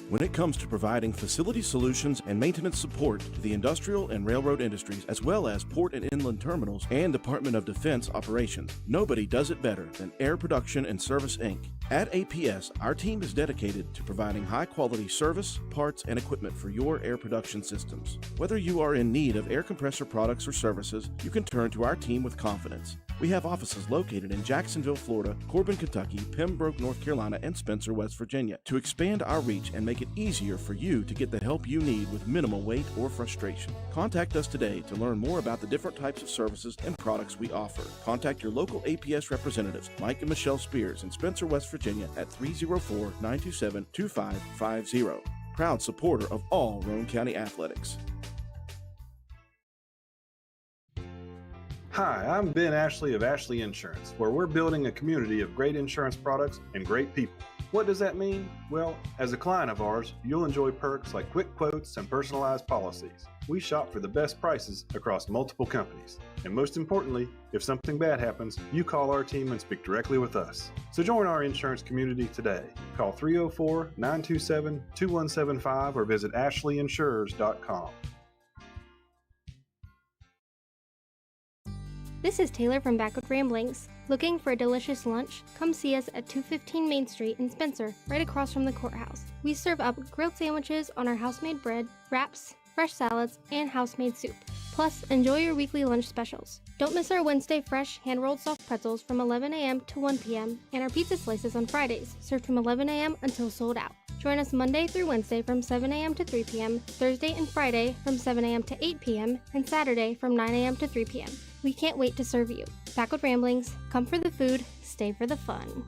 When it comes to providing facility solutions and maintenance support to the industrial and railroad industries, as well as port and inland terminals and Department of Defense operations, nobody does it better than Air Production and Service, Inc. At APS, our team is dedicated to providing high-quality service, parts, and equipment for your air production systems. Whether you are in need of air compressor products or services, you can turn to our team with confidence. We have offices located in Jacksonville, Florida, Corbin, Kentucky, Pembroke, North Carolina, and Spencer, West Virginia. To expand our reach and make it easier for you to get the help you need with minimal wait or frustration, contact us today to learn more about the different types of services and products we offer. Contact your local APS representatives, Mike and Michelle Spears in Spencer, West Virginia at 304-927-2550. Proud supporter of all Roane County athletics. Hi, I'm Ben Ashley of Ashley Insurance, where we're building a community of great insurance products and great people. What does that mean? Well, as a client of ours, you'll enjoy perks like quick quotes and personalized policies. We shop for the best prices across multiple companies. And most importantly, if something bad happens, you call our team and speak directly with us. So join our insurance community today. Call 304-927-2175 or visit ashleyinsurers.com. This is Taylor from Backward Ramblings. Looking for a delicious lunch? Come see us at 215 Main Street in Spencer, right across from the courthouse. We serve up grilled sandwiches on our house-made bread, wraps, fresh salads, and house-made soup. Plus, enjoy your weekly lunch specials. Don't miss our Wednesday fresh hand-rolled soft pretzels from 11 a.m. to 1 p.m. and our pizza slices on Fridays, served from 11 a.m. until sold out. Join us Monday through Wednesday from 7 a.m. to 3 p.m., Thursday and Friday from 7 a.m. to 8 p.m., and Saturday from 9 a.m. to 3 p.m. We can't wait to serve you. Backward Ramblings, come for the food, stay for the fun.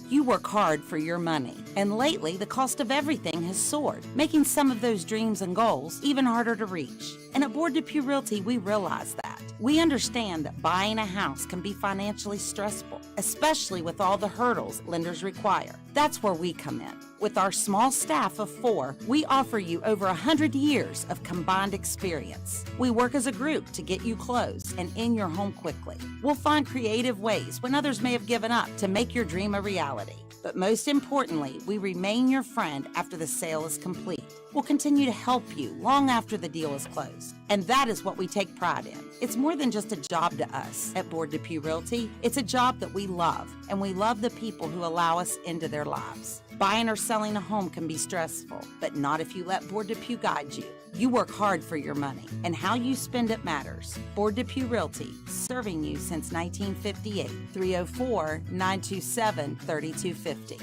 You work hard for your money, and lately the cost of everything has soared, making some of those dreams and goals even harder to reach. And at Board Depew Realty, we realize that. We understand that buying a house can be financially stressful, especially with all the hurdles lenders require. That's where we come in. With our small staff of 4, we offer you over 100 years of combined experience. We work as a group to get you closed and in your home quickly. We'll find creative ways when others may have given up to make your dream a reality. But most importantly, we remain your friend after the sale is complete. We'll continue to help you long after the deal is closed. And that is what we take pride in. It's more than just a job to us at Board Depew Realty. It's a job that we love, and we love the people who allow us into their lives. Buying or selling a home can be stressful, but not if you let Board Depew guide you. You work hard for your money, and how you spend it matters. Board Depew Realty, serving you since 1958. 304-927-3250.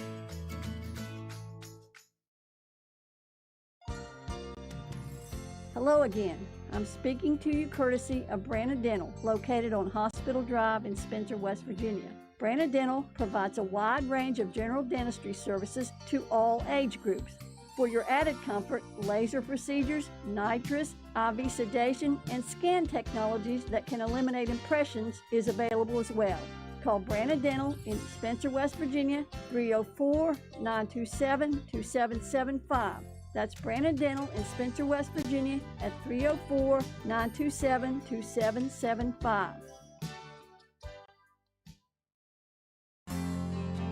Hello again. I'm speaking to you courtesy of Branna Dental, located on Hospital Drive in Spencer, West Virginia. Branna Dental provides a wide range of general dentistry services to all age groups. For your added comfort, laser procedures, nitrous, IV sedation, and scan technologies that can eliminate impressions is available as well. Call Branna Dental in Spencer, West Virginia, 304-927-2775. That's Branna Dental in Spencer, West Virginia at 304-927-2775.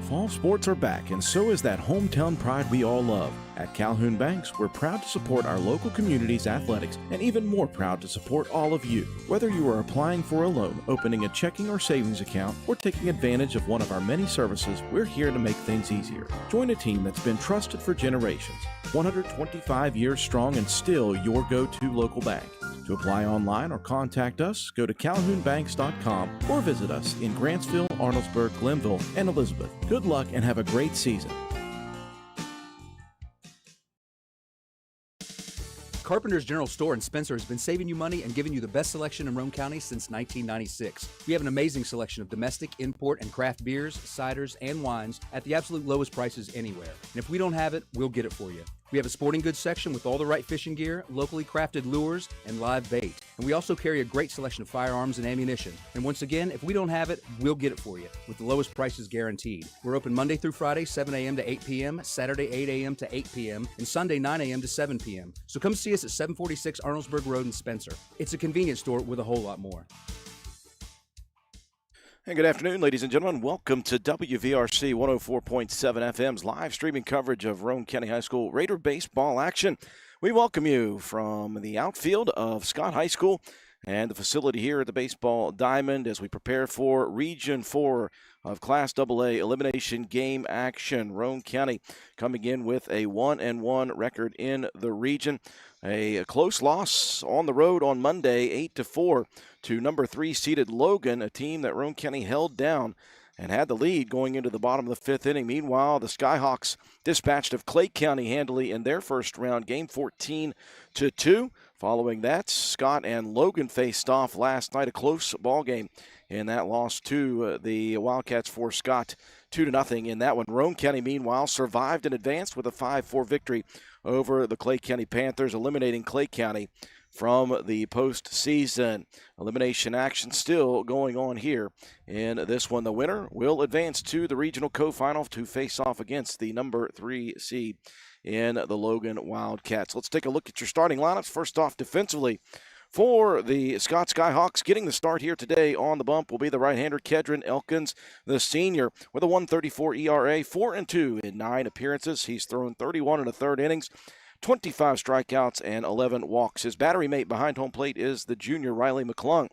Fall sports are back, and so is that hometown pride we all love. At Calhoun Banks, we're proud to support our local community's athletics, and even more proud to support all of you. Whether you are applying for a loan, opening a checking or savings account, or taking advantage of one of our many services, we're here to make things easier. Join a team that's been trusted for generations, 125 years strong, and still your go-to local bank. To apply online or contact us, go to calhounbanks.com or visit us in Grantsville, Arnoldesburg, Glenville, and Elizabeth. Good luck and have a great season. Carpenter's General Store in Spencer has been saving you money and giving you the best selection in Roane County since 1996. We have an amazing selection of domestic, import, and craft beers, ciders, and wines at the absolute lowest prices anywhere. And if we don't have it, we'll get it for you. We have a sporting goods section with all the right fishing gear, locally crafted lures, and live bait. And we also carry a great selection of firearms and ammunition. And once again, if we don't have it, we'll get it for you with the lowest prices guaranteed. We're open Monday through Friday, 7 a.m. to 8 p.m., Saturday, 8 a.m. to 8 p.m., and Sunday, 9 a.m. to 7 p.m. So come see us at 746 Arnoldesburg Road in Spencer. It's a convenience store with a whole lot more. And good afternoon, ladies and gentlemen. Welcome to WVRC 104.7 FM's live streaming coverage of Roane County High School Raider baseball action. We welcome you from the outfield of Scott High School and the facility here at the Baseball Diamond as we prepare for Region 4 of Class AA elimination game action. Roane County coming in with a 1-1 record in the region. A close loss on the road on Monday, 8-4 to number 3 seeded Logan, a team that Roane County held down and had the lead going into the bottom of the 5th inning. Meanwhile, the Skyhawks dispatched of Clay County handily in their first round game, 14-2. Following that, Scott and Logan faced off last night, a close ball game in that loss to the Wildcats for Scott, 2-0 in that one. Roane County, meanwhile, survived and advanced with a 5-4 victory over the Clay County Panthers, eliminating Clay County from the postseason. Elimination action still going on here in this one. The winner will advance to the regional co-final to face off against the number 3 seed in the Logan Wildcats. Let's take a look at your starting lineups. First off, defensively, for the Scott Skyhawks, getting the start here today on the bump will be the right-hander Kedron Elkins, the senior, with a 1.34 ERA, 4-2 in 9 appearances. He's thrown 31 and a third innings, 25 strikeouts, and 11 walks. His battery mate behind home plate is the junior Riley McClung.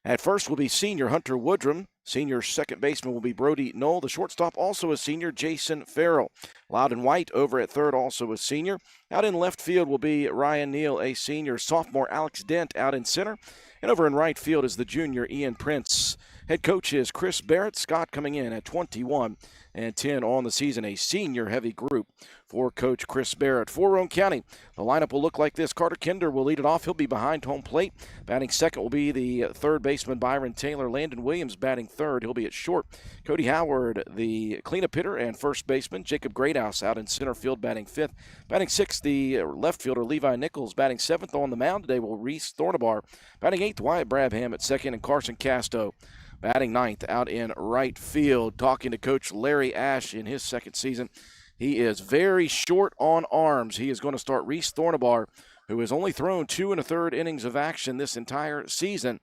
At first will be senior Hunter Woodrum. Senior second baseman will be Brody Knoll. The shortstop also a senior, Jason Farrell. Loudon White over at third, also a senior. Out in left field will be Ryan Neal, a senior. Sophomore Alex Dent out in center. And over in right field is the junior Ian Prince. Head coach is Chris Barrett. Scott coming in at 21-10 on the season. A senior heavy group for Coach Chris Barrett. For Roane County, the lineup will look like this. Carter Kinder will lead it off. He'll be behind home plate. Batting second will be the third baseman Byron Taylor. Landon Williams batting third. He'll be at short. Cody Howard, the cleanup hitter and first baseman. Jacob Greathouse out in center field batting fifth. Batting sixth, the left fielder Levi Nichols. Batting seventh on the mound today will Reese Thornabar. Batting eighth, Wyatt Brabham at second, and Carson Casto batting ninth out in right field. Talking to Coach Larry Ash in his second season. He is very short on arms. He is going to start Reese Thornabar, who has only thrown 2 1/3 innings of action this entire season.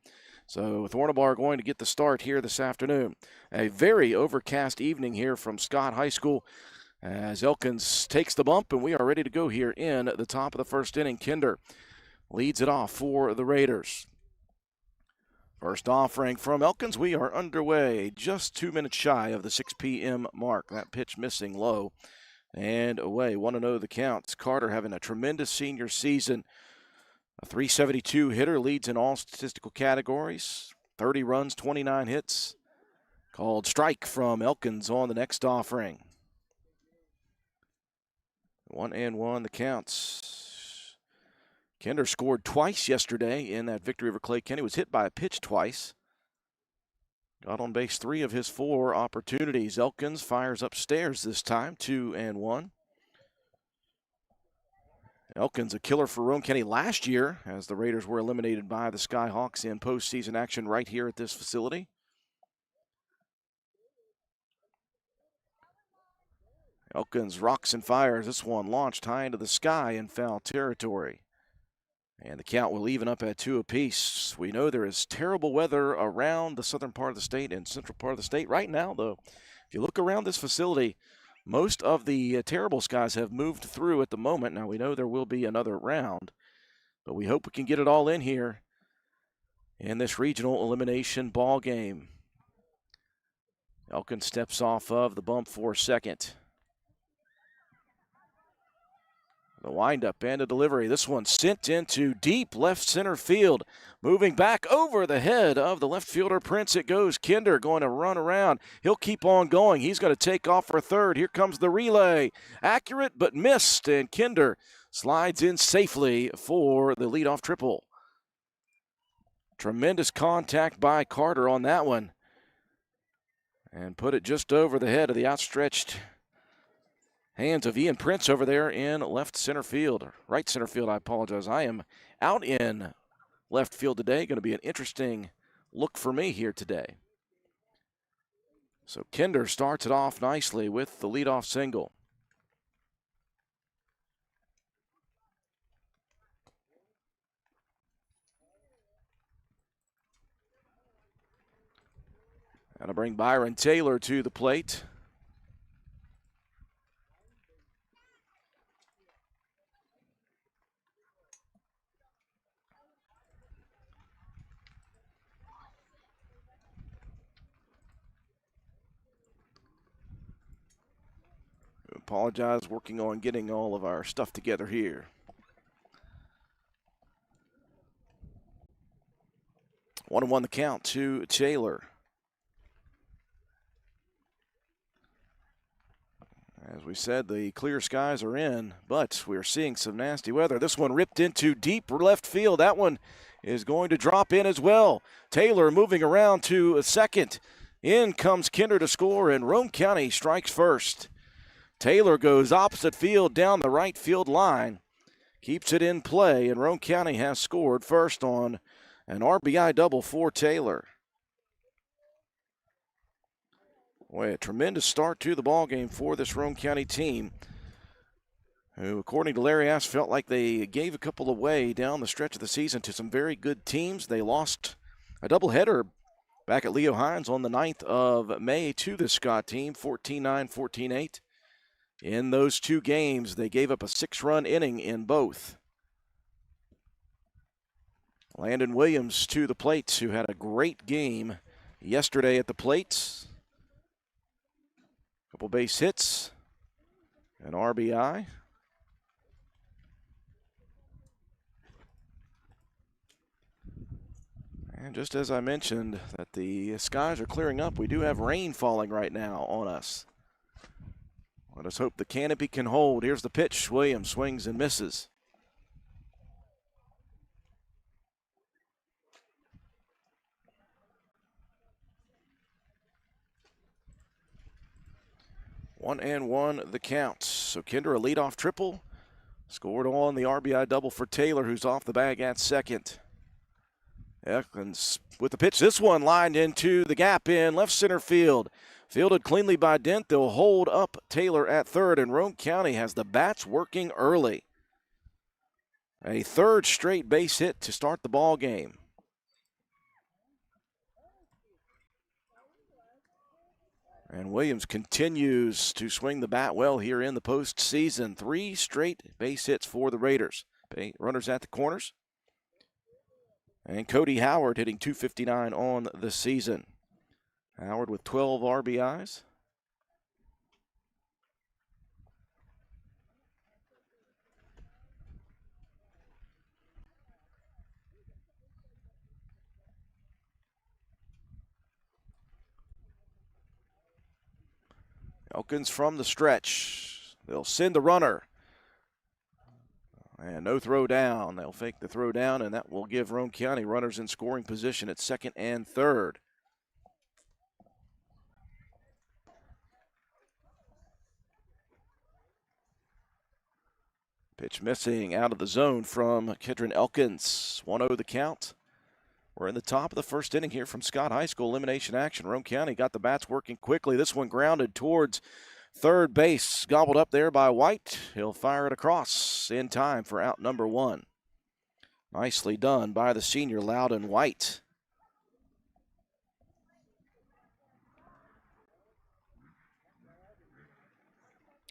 So Thornabar going to get the start here this afternoon. A very overcast evening here from Scott High School as Elkins takes the bump, and we are ready to go here in the top of the first inning. Kinder leads it off for the Raiders. First offering from Elkins. We are underway, just 2 minutes shy of the 6 p.m. mark. That pitch missing low. And away, 1-0 the counts. Carter having a tremendous senior season. A .372 hitter, leads in all statistical categories. 30 runs, 29 hits. Called strike from Elkins on the next offering. 1-1 the counts. Kinder scored twice yesterday in that victory over Clay County. Was hit by a pitch twice. Got on base 3 of his 4 opportunities. Elkins fires upstairs this time, 2-1. Elkins a killer for Roane County last year as the Raiders were eliminated by the Skyhawks in postseason action right here at this facility. Elkins rocks and fires. This one launched high into the sky in foul territory. And the count will even up at 2 apiece. We know there is terrible weather around the southern part of the state and central part of the state. Right now, though, if you look around this facility, most of the terrible skies have moved through at the moment. Now, we know there will be another round, but we hope we can get it all in here in this regional elimination ball game. Elkins steps off of the bump for second. The windup and a delivery. This one sent into deep left center field. Moving back over the head of the left fielder Prince. It goes. Kinder going to run around. He'll keep on going. He's going to take off for third. Here comes the relay. Accurate but missed. And Kinder slides in safely for the leadoff triple. Tremendous contact by Carter on that one. And put it just over the head of the outstretched hands of Ian Prince over there in left center field. Right center field, I apologize. I am out in left field today. Going to be an interesting look for me here today. So Kinder starts it off nicely with the leadoff single. Going to bring Byron Taylor to the plate. Apologize, working on getting all of our stuff together here. 1-1 the count to Taylor. As we said, the clear skies are in, but we're seeing some nasty weather. This one ripped into deep left field. That one is going to drop in as well. Taylor moving around to second. In comes Kinder to score, and Roane County strikes first. Taylor goes opposite field down the right field line, keeps it in play, and Roane County has scored first on an RBI double for Taylor. Boy, a tremendous start to the ballgame for this Roane County team, who, according to Larry Ash, felt like they gave a couple away down the stretch of the season to some very good teams. They lost a doubleheader back at Leo Hines on the 9th of May to the Scott team, 14-9, 14-8. In those two games, they gave up a 6-run inning in both. Landon Williams to the plate, who had a great game yesterday at the plate. Couple base hits, an RBI. And just as I mentioned that the skies are clearing up, we do have rain falling right now on us. Let us hope the canopy can hold. Here's the pitch. Williams swings and misses. One and one the count. So Kinder a leadoff triple. Scored on the RBI double for Taylor, who's off the bag at second. Elkins with the pitch. This one lined into the gap in left center field. Fielded cleanly by Dent. They'll hold up Taylor at third, and Roane County has the bats working early. A third straight base hit to start the ball game. And Williams continues to swing the bat well here in the postseason. 3 straight base hits for the Raiders. Runners at the corners. And Cody Howard hitting .259 on the season. Howard with 12 RBIs. Elkins from the stretch. They'll send the runner. And no throw down. They'll fake the throw down, and that will give Roane County runners in scoring position at second and third. Pitch missing out of the zone from Kedron Elkins. 1-0 the count. We're in the top of the first inning here from Scott High School. Elimination action. Roane County got the bats working quickly. This one grounded towards third base. Gobbled up there by White. He'll fire it across in time for out number 1. Nicely done by the senior, Loudon White.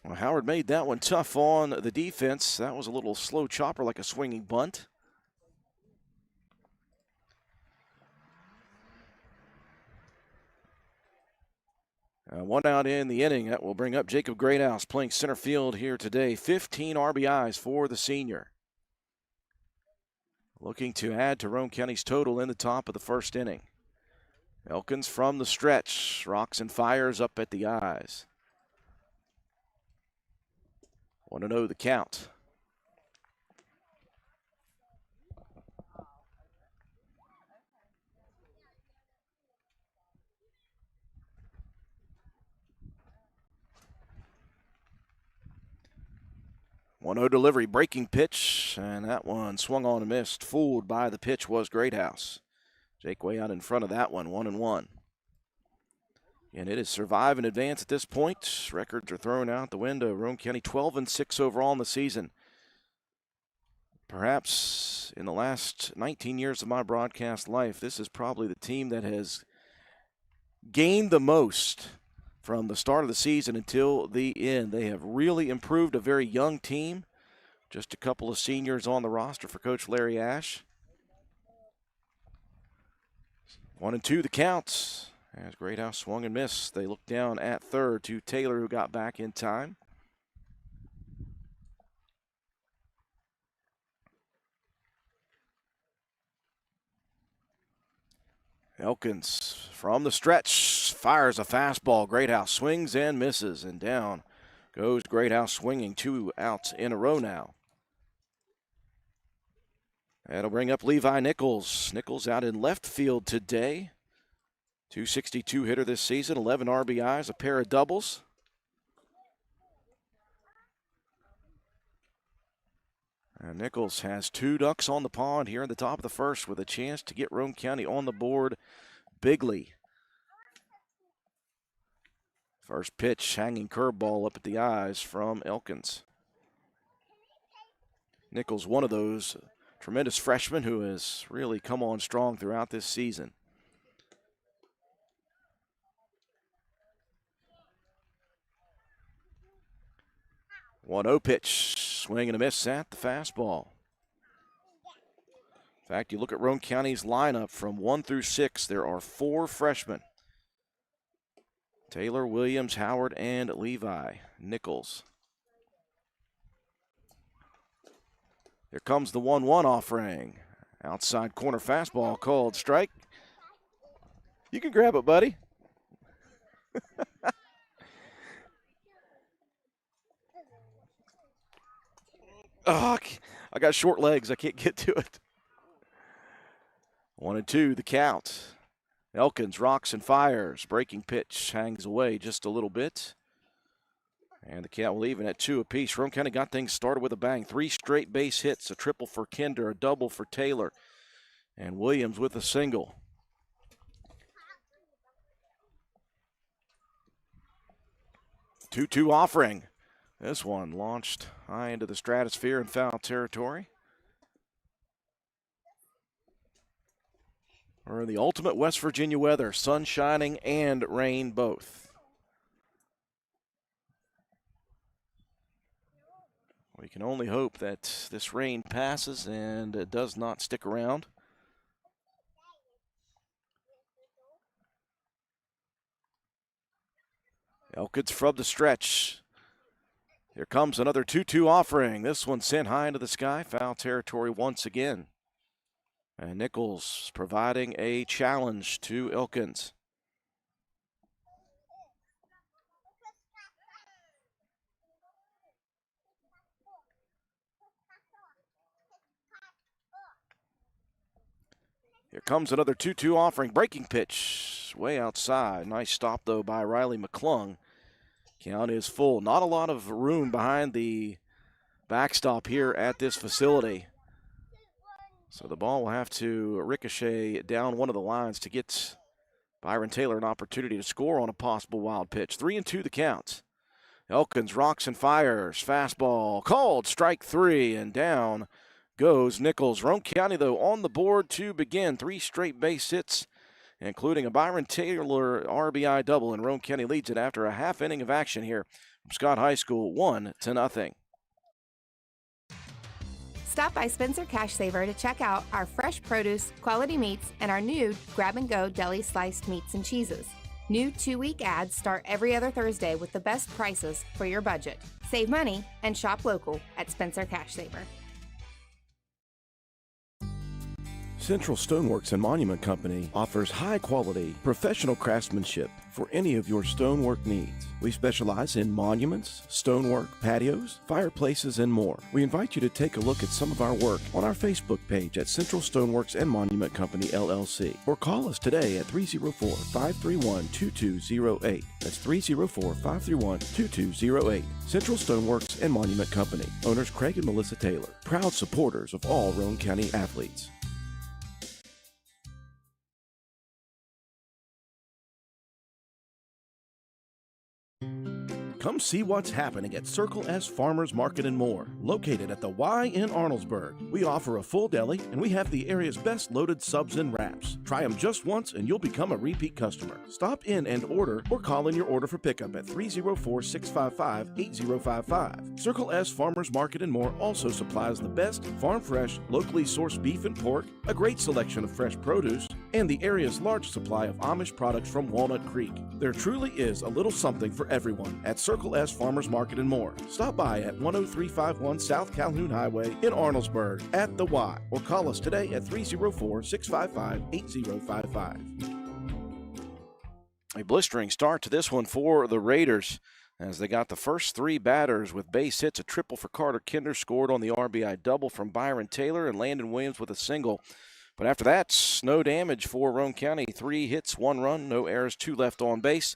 Well, Howard made that one tough on the defense. That was a little slow chopper, like a swinging bunt. One out in the inning. That will bring up Jacob Greathouse playing center field here today. 15 RBIs for the senior. Looking to add to Roane County's total in the top of the first inning. Elkins from the stretch. Rocks and fires up at the eyes. 1-0 the count. One-0 delivery, breaking pitch, and that one swung on and missed. Fooled by the pitch was Greathouse. Jake way out in front of that one, 1-1. And it is survive and advance at this point. Records are thrown out the window. Roane County 12-6 overall in the season. Perhaps in the last 19 years of my broadcast life, this is probably the team that has gained the most from the start of the season until the end. They have really improved a very young team. Just a couple of seniors on the roster for Coach Larry Ash. 1-2 the counts. As Greathouse swung and missed. They look down at third to Taylor, who got back in time. Elkins from the stretch fires a fastball. Greathouse swings and misses, and down goes Greathouse swinging. 2 outs in a row now. That'll bring up Levi Nichols. Nichols out in left field today. .262 hitter this season, 11 RBIs, a pair of doubles. And Nichols has 2 ducks on the pond here in the top of the first with a chance to get Roane County on the board bigly. First pitch, hanging curveball up at the eyes from Elkins. Nichols, one of those tremendous freshmen who has really come on strong throughout this season. 1-0 pitch, swing and a miss at the fastball. In fact, you look at Roane County's lineup from 1 through 6, there are 4 freshmen. Taylor, Williams, Howard, and Levi Nichols. Here comes the 1-1 offering. Outside corner fastball called strike. You can grab it, buddy. Oh, I got short legs. I can't get to it. 1-2, the count. Elkins rocks and fires. Breaking pitch hangs away just a little bit. And the count will even at 2 apiece. Roane County got things started with a bang. 3 straight base hits, a triple for Kinder, a double for Taylor. And Williams with a single. Two-two offering. This one launched high into the stratosphere in foul territory. We're in the ultimate West Virginia weather, sun shining and rain both. We can only hope that this rain passes and it does not stick around. Elkins from the stretch. Here comes another 2-2 offering. This one sent high into the sky. Foul territory once again. And Nichols providing a challenge to Elkins. Here comes another 2-2 offering. Breaking pitch way outside. Nice stop, though, by Riley McClung. Count is full. Not a lot of room behind the backstop here at this facility. So the ball will have to ricochet down one of the lines to get Byron Taylor an opportunity to score on a possible wild pitch. 3-2 the count. Elkins rocks and fires. Fastball called. Strike 3, and down goes Nichols. Roane County, though, on the board to begin. 3 straight base hits, including a Byron Taylor RBI double, and Roane County leads it after a half inning of action here from Scott High School, 1-0. Stop by Spencer Cash Saver to check out our fresh produce, quality meats, and our new grab-and-go deli sliced meats and cheeses. New 2-week ads start every other Thursday with the best prices for your budget. Save money and shop local at Spencer Cash Saver. Central Stoneworks and Monument Company offers high-quality, professional craftsmanship for any of your stonework needs. We specialize in monuments, stonework, patios, fireplaces, and more. We invite you to take a look at some of our work on our Facebook page at Central Stoneworks and Monument Company, LLC, or call us today at 304-531-2208. That's 304-531-2208. Central Stoneworks and Monument Company. Owners Craig and Melissa Taylor. Proud supporters of all Roane County athletes. Come see what's happening at Circle S Farmers Market and More, located at the Y in Arnold'sburg. We offer a full deli, and we have the area's best loaded subs and wraps. Try them just once, and you'll become a repeat customer. Stop in and order, or call in your order for pickup at 304-655-8055. Circle S Farmers Market and More also supplies the best farm-fresh, locally sourced beef and pork, a great selection of fresh produce, and the area's large supply of Amish products from Walnut Creek. There truly is a little something for everyone at Circle S Farmers Market and More. Stop by at 10351 South Calhoun Highway in Arnold'sburg at the Y, or call us today at 304-655-8055. A blistering start to this one for the Raiders, as they got the first three batters with base hits. A triple for Carter Kinder, scored on the RBI double from Byron Taylor, and Landon Williams with a single. But after that, no damage for Roane County. 3 hits, 1 run, no errors, 2 left on base.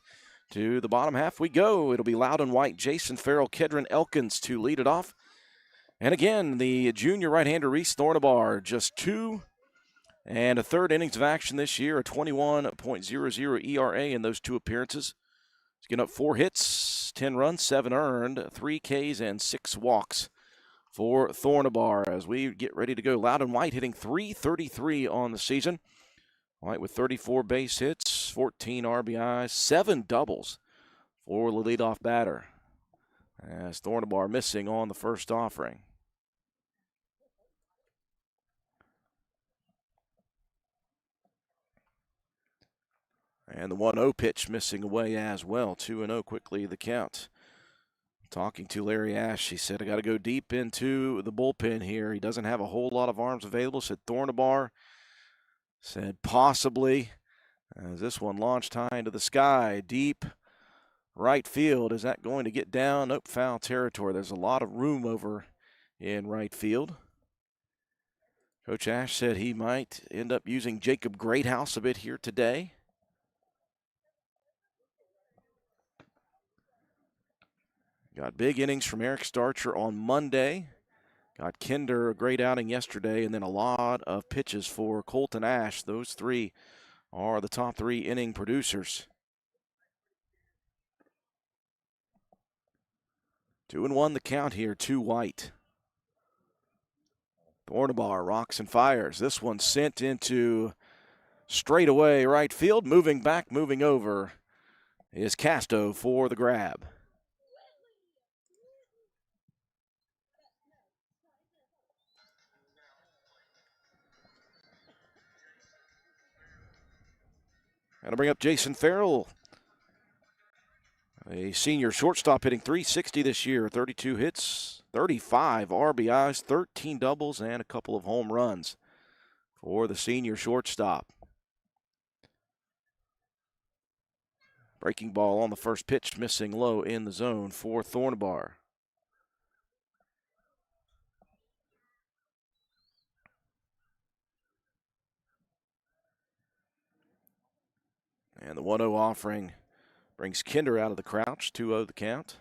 To the bottom half we go. It'll be Loudon White, Jason Farrell, Kedron Elkins to lead it off. And again, the junior right-hander Reese Thornabar, just 2 and a third innings of action this year, a 21.00 ERA in those 2 appearances. He's getting up 4 hits, 10 runs, 7 earned, 3 Ks, and 6 walks for Thornabar as we get ready to go. Loudon White hitting .333 on the season. White with 34 base hits, 14 RBIs, 7 doubles for the leadoff batter, as Thornabar missing on the first offering. And the 1-0 pitch missing away as well. 2-0 quickly the count. Talking to Larry Ash, he said, I got to go deep into the bullpen here. He doesn't have a whole lot of arms available, said Thornabar. Said possibly, as this one launched high into the sky, deep right field. Is that going to get down? Nope, foul territory. There's a lot of room over in right field. Coach Ash said he might end up using Jacob Greathouse a bit here today. Got big innings from Eric Starcher on Monday. Got Kinder, a great outing yesterday, and then a lot of pitches for Colton Ash. Those 3 are the top 3 inning producers. 2-1 the count here, 2 White. Thornabar rocks and fires. This one sent into straightaway right field. Moving back, moving over is Casto for the grab. Going to bring up Jason Farrell, a senior shortstop hitting .360 this year, 32 hits, 35 RBIs, 13 doubles, and a couple of home runs for the senior shortstop. Breaking ball on the first pitch, missing low in the zone for Thornabar. And the 1-0 offering brings Kinder out of the crouch, 2-0 the count.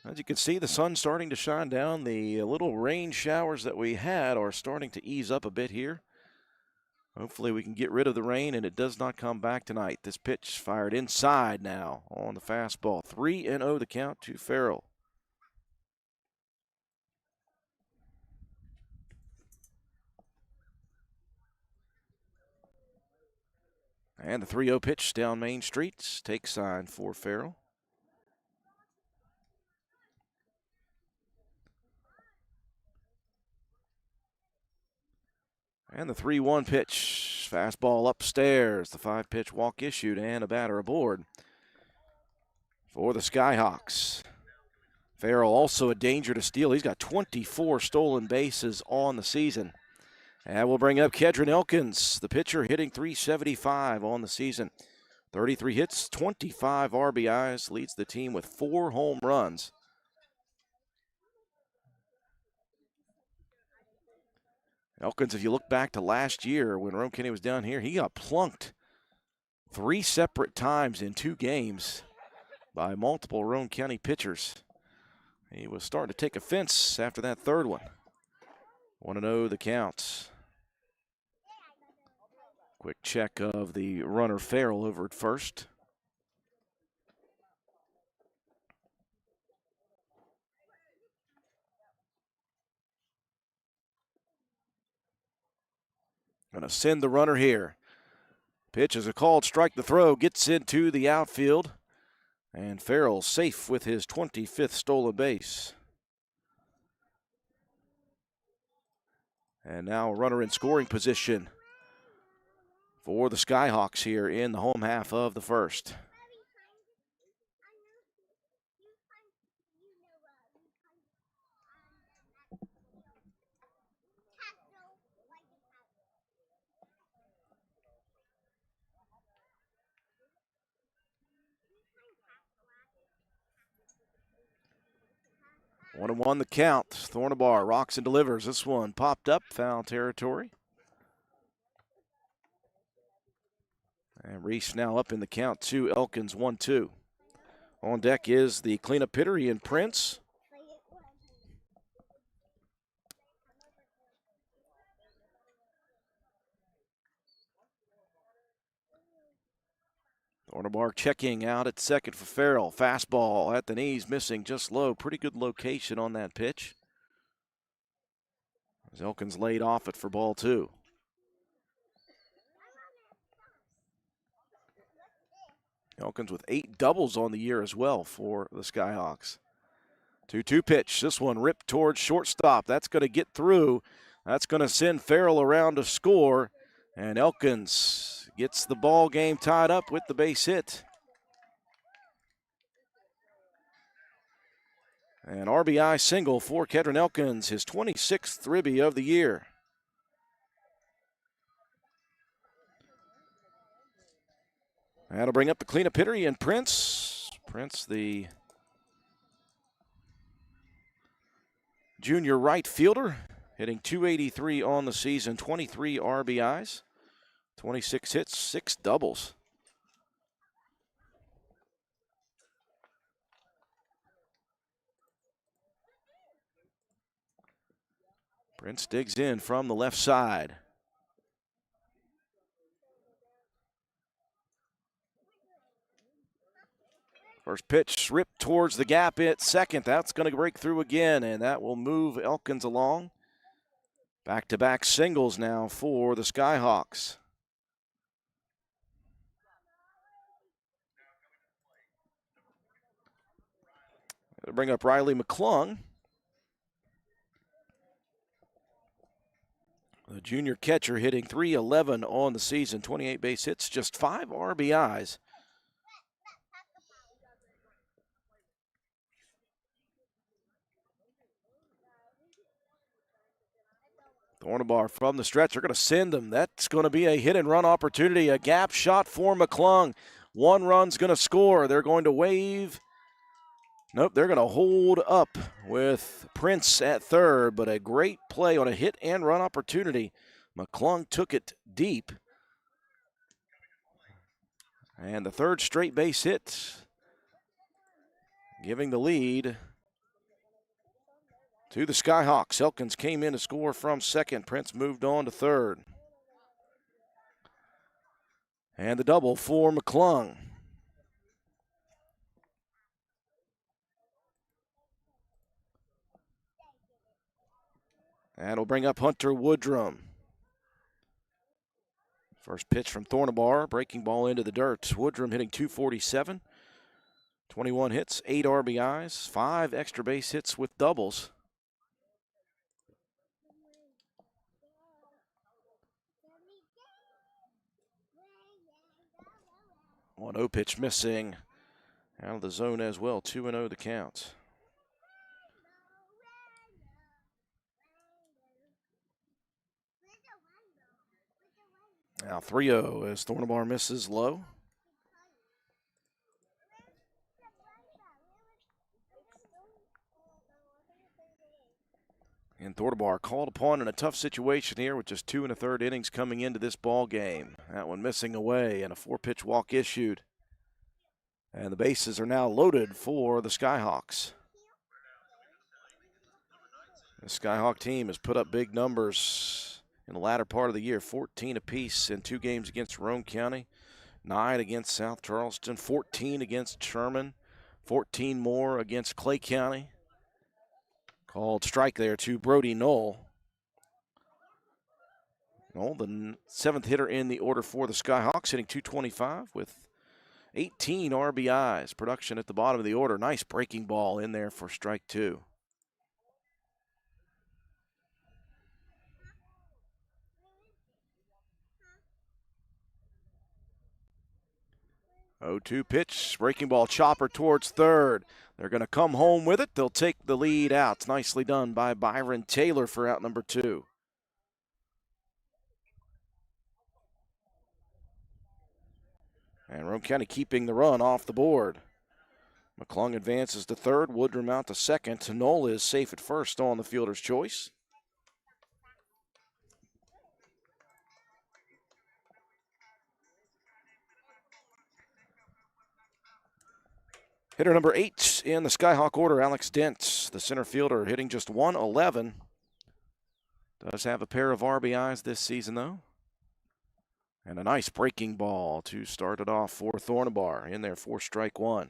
As you can see, the sun's starting to shine down. The little rain showers that we had are starting to ease up a bit here. Hopefully we can get rid of the rain and it does not come back tonight. This pitch fired inside now on the fastball. 3-0 the count to Farrell. And the 3-0 pitch down Main Street. Take sign for Farrell. And the 3-1 pitch. Fastball upstairs. The 5-pitch walk issued and a batter aboard for the Skyhawks. Farrell also a danger to steal. He's got 24 stolen bases on the season. And we'll bring up Kedron Elkins, the pitcher, hitting .375 on the season. 33 hits, 25 RBIs, leads the team with 4 home runs. Elkins, if you look back to last year when Roane County was down here, he got plunked 3 separate times in 2 games by multiple Roane County pitchers. He was starting to take offense after that 3rd one. 1-0 the count. Quick check of the runner Farrell over at first. Going to send the runner here. Pitch is a called strike. The throw gets into the outfield. And Farrell safe with his 25th stolen base. And now a runner in scoring position for the Skyhawks here in the home half of the first. One and one the count. Thornabar rocks and delivers. This one popped up, foul territory. And Reese now up in the count, 2. Elkins 1-2. On deck is the cleanup hitter, Ian Prince. Thornabar checking out at second for Farrell. Fastball at the knees, missing just low. Pretty good location on that pitch. As Elkins laid off it for ball 2. Elkins with 8 doubles on the year as well for the Skyhawks. 2-2 pitch. This one ripped towards shortstop. That's going to get through. That's going to send Farrell around to score. And Elkins gets the ball game tied up with the base hit. An RBI single for Kedron Elkins, his 26th ribby of the year. That'll bring up the cleanup hitter, Ian Prince. Prince, the junior right fielder, hitting .283 on the season, 23 RBIs, 26 hits, 6 doubles. Prince digs in from the left side. First pitch ripped towards the gap at second. That's going to break through again, and that will move Elkins along. Back-to-back singles now for the Skyhawks. It'll bring up Riley McClung. The junior catcher hitting .311 on the season, 28 base hits, just 5 RBIs. Thornabar from the stretch. They're going to send him. That's going to be a hit and run opportunity. A gap shot for McClung. 1 run's going to score. They're going to wave. Nope, they're going to hold up with Prince at third, but a great play on a hit and run opportunity. McClung took it deep. And the third straight base hit, giving the lead to the Skyhawks. Elkins came in to score from second. Prince moved on to third. And the double for McClung. That'll bring up Hunter Woodrum. First pitch from Thornabar, breaking ball into the dirt. Woodrum hitting .247, 21 hits, 8 RBIs, 5 extra base hits with doubles. 1-0 pitch missing out of the zone as well. 2-0 the count. Now 3-0 as Thornabar misses low. And Thornabar called upon in a tough situation here with just 2 1/3 innings coming into this ball game. That one missing away and a 4-pitch walk issued. And the bases are now loaded for the Skyhawks. The Skyhawk team has put up big numbers in the latter part of the year. 14 apiece in 2 games against Roane County, 9 against South Charleston, 14 against Sherman, 14 more against Clay County. Called strike there to Brody Knoll. Well, the seventh hitter in the order for the Skyhawks, hitting .225 with 18 RBIs. Production at the bottom of the order. Nice breaking ball in there for strike two. Oh, 2 pitch, breaking ball chopper towards third. They're going to come home with it. They'll take the lead out. It's nicely done by Byron Taylor for out number 2. And Roane County keeping the run off the board. McClung advances to third, Woodrum out to second. Nola is safe at first on the fielder's choice. Hitter number 8 in the Skyhawk order, Alex Dent, the center fielder, hitting just .111. Does have a pair of RBIs this season, though. And a nice breaking ball to start it off for Thornabar in there for strike one.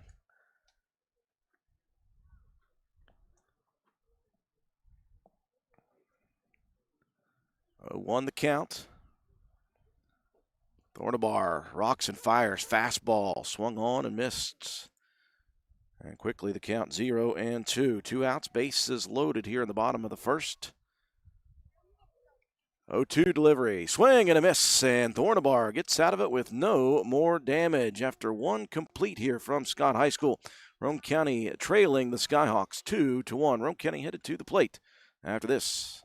0-1 the count. Thornabar rocks and fires. Fastball swung on and missed. And quickly the count 0-2. 2 outs, bases loaded here in the bottom of the first. 0-2 delivery. Swing and a miss. And Thornabar gets out of it with no more damage after one complete here from Scott High School. Roane County trailing the Skyhawks 2-1. Roane County headed to the plate after this.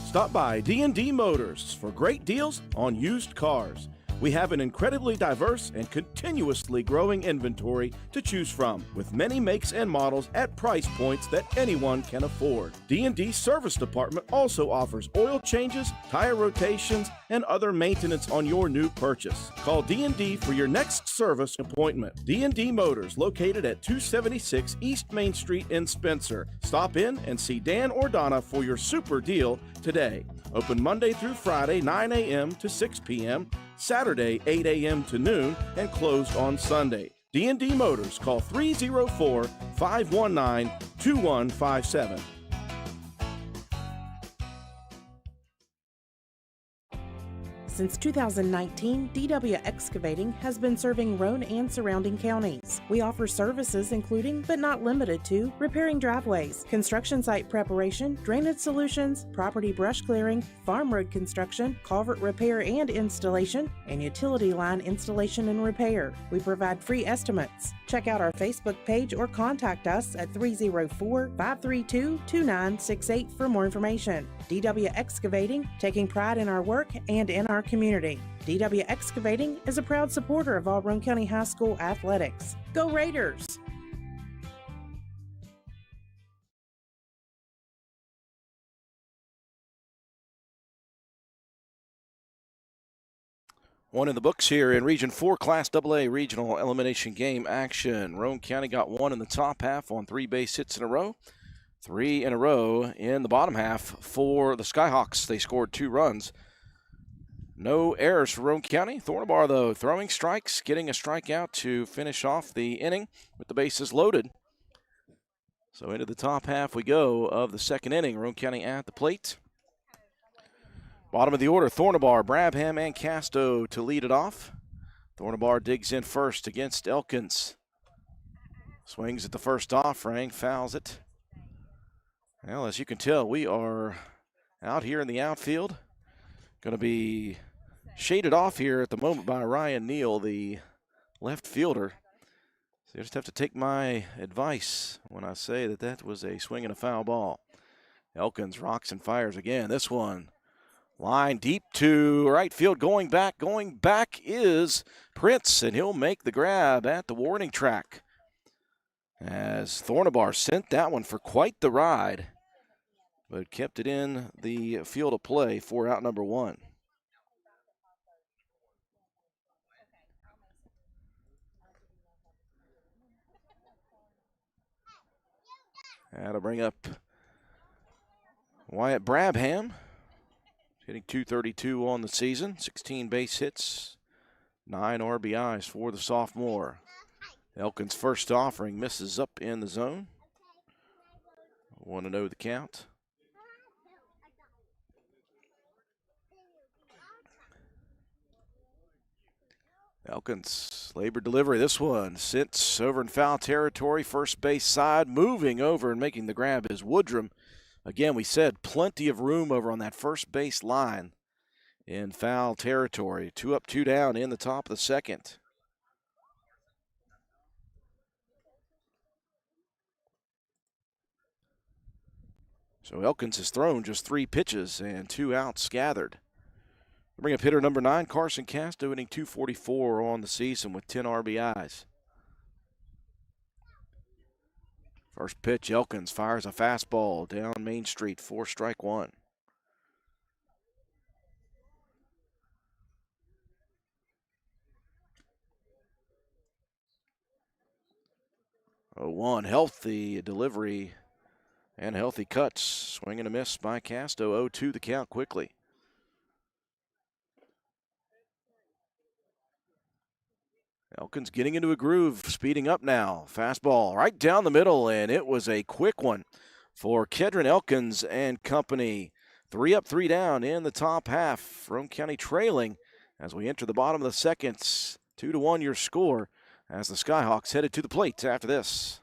Stop by D&D Motors for great deals on used cars. We have an incredibly diverse and continuously growing inventory to choose from, with many makes and models at price points that anyone can afford. D&D Service Department also offers oil changes, tire rotations, and other maintenance on your new purchase. Call D&D for your next service appointment. D&D Motors, located at 276 East Main Street in Spencer. Stop in and see Dan or Donna for your super deal today. Open Monday through Friday, 9 a.m. to 6 p.m., Saturday, 8 a.m. to noon, and closed on Sunday. D&D Motors, call 304-519-2157. Since 2019, DW Excavating has been serving Roane and surrounding counties. We offer services including, but not limited to, repairing driveways, construction site preparation, drainage solutions, property brush clearing, farm road construction, culvert repair and installation, and utility line installation and repair. We provide free estimates. Check out our Facebook page or contact us at 304-532-2968 for more information. DW Excavating, taking pride in our work and in our community. DW Excavating is a proud supporter of all Roane County High School athletics. Go Raiders! One in the books here in Region 4 Class AA Regional Elimination Game action. Roane County got one in the top half on 3 base hits in a row. 3 in a row in the bottom half for the Skyhawks. They scored 2 runs. No errors for Roane County. Thornabar, though, throwing strikes, getting a strikeout to finish off the inning with the bases loaded. So into the top half we go of the second inning. Roane County at the plate. Bottom of the order, Thornabar, Brabham, and Casto to lead it off. Thornabar digs in first against Elkins. Swings at the first offering, fouls it. Well, as you can tell, we are out here in the outfield. Going to be shaded off here at the moment by Ryan Neal, the left fielder. So you just have to take my advice when I say that that was a swing and a foul ball. Elkins rocks and fires again. This one, line deep to right field, going back is Prince, and he'll make the grab at the warning track. As Thornabar sent that one for quite the ride, but kept it in the field of play for out number 1. That'll bring up Wyatt Brabham, hitting .232 on the season, 16 base hits, 9 RBIs for the sophomore. Elkins' first offering misses up in the zone. 1-0 the count. Elkins, labor delivery. This one sits over in foul territory, first base side, moving over and making the grab is Woodrum. Again, we said plenty of room over on that first base line in foul territory. 2 up, 2 down in the top of the second. So Elkins has thrown just 3 pitches and 2 outs gathered. Bring up hitter number 9, Carson Casto, hitting .244 on the season with 10 RBIs. First pitch, Elkins fires a fastball down Main Street for strike 1. Oh, 1 healthy delivery and healthy cuts. Swing and a miss by Casto. 0-2 the count quickly. Elkins getting into a groove, speeding up now. Fastball right down the middle, and it was a quick one for Kedron Elkins and company. 3 up, 3 down in the top half. Roane County trailing as we enter the bottom of the second. 2-1 your score as the Skyhawks headed to the plate after this.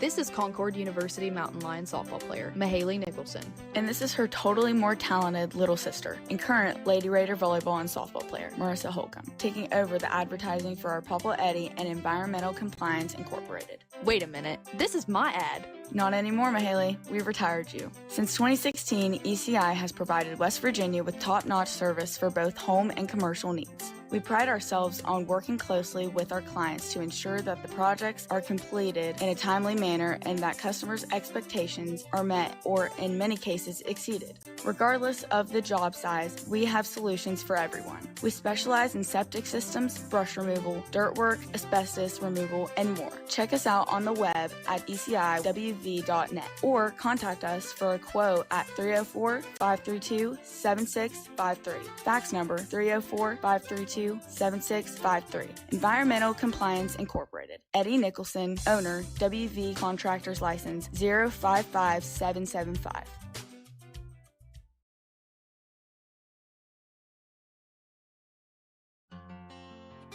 This is Concord University Mountain Lion softball player, Mahaley Nicholson. And this is her totally more talented little sister and current Lady Raider volleyball and softball player, Marissa Holcomb, taking over the advertising for our Papa Eddie and Environmental Compliance Incorporated. Wait a minute, this is my ad. Not anymore, Mahaley. We've retired you. Since 2016, ECI has provided West Virginia with top-notch service for both home and commercial needs. We pride ourselves on working closely with our clients to ensure that the projects are completed in a timely manner and that customers' expectations are met or, in many cases, exceeded. Regardless of the job size, we have solutions for everyone. We specialize in septic systems, brush removal, dirt work, asbestos removal, and more. Check us out on the web at eciwv.net or contact us for a quote at 304-532-7653. Fax number 304-532-7653. Environmental Compliance Incorporated. Eddie Nicholson, owner, WV Contractors License 055775.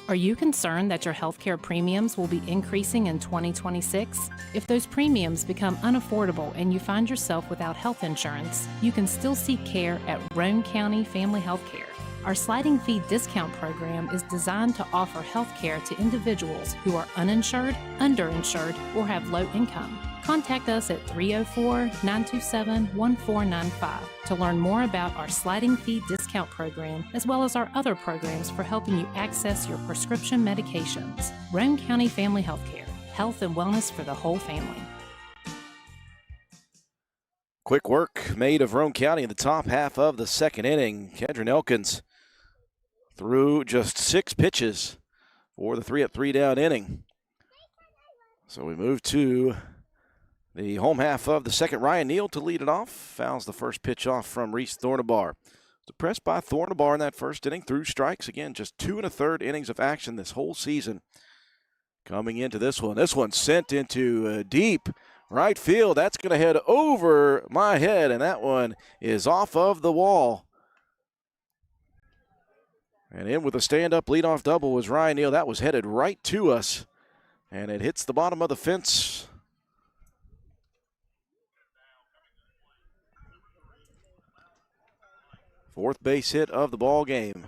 Are you concerned that your healthcare premiums will be increasing in 2026? If those premiums become unaffordable and you find yourself without health insurance, you can still seek care at Roane County Family Health Care. Our sliding fee discount program is designed to offer health care to individuals who are uninsured, underinsured, or have low income. Contact us at 304-927-1495 to learn more about our sliding fee discount program, as well as our other programs for helping you access your prescription medications. Roane County Family Health Care, health and wellness for the whole family. Quick work made of Roane County in the top half of the second inning. Kedron Elkins threw just 6 pitches for the 3 up, 3 down inning. So we move to the home half of the second. Ryan Neal to lead it off. Fouls the first pitch off from Reese Thornabar. Depressed by Thornabar in that first inning. Through strikes. Again, just 2 1/3 innings of action this whole season. Coming into this one. This one sent into deep right field. That's going to head over my head, and that one is off of the wall. And in with a stand-up leadoff double was Ryan Neal. That was headed right to us, and it hits the bottom of the fence. Fourth base hit of the ball game.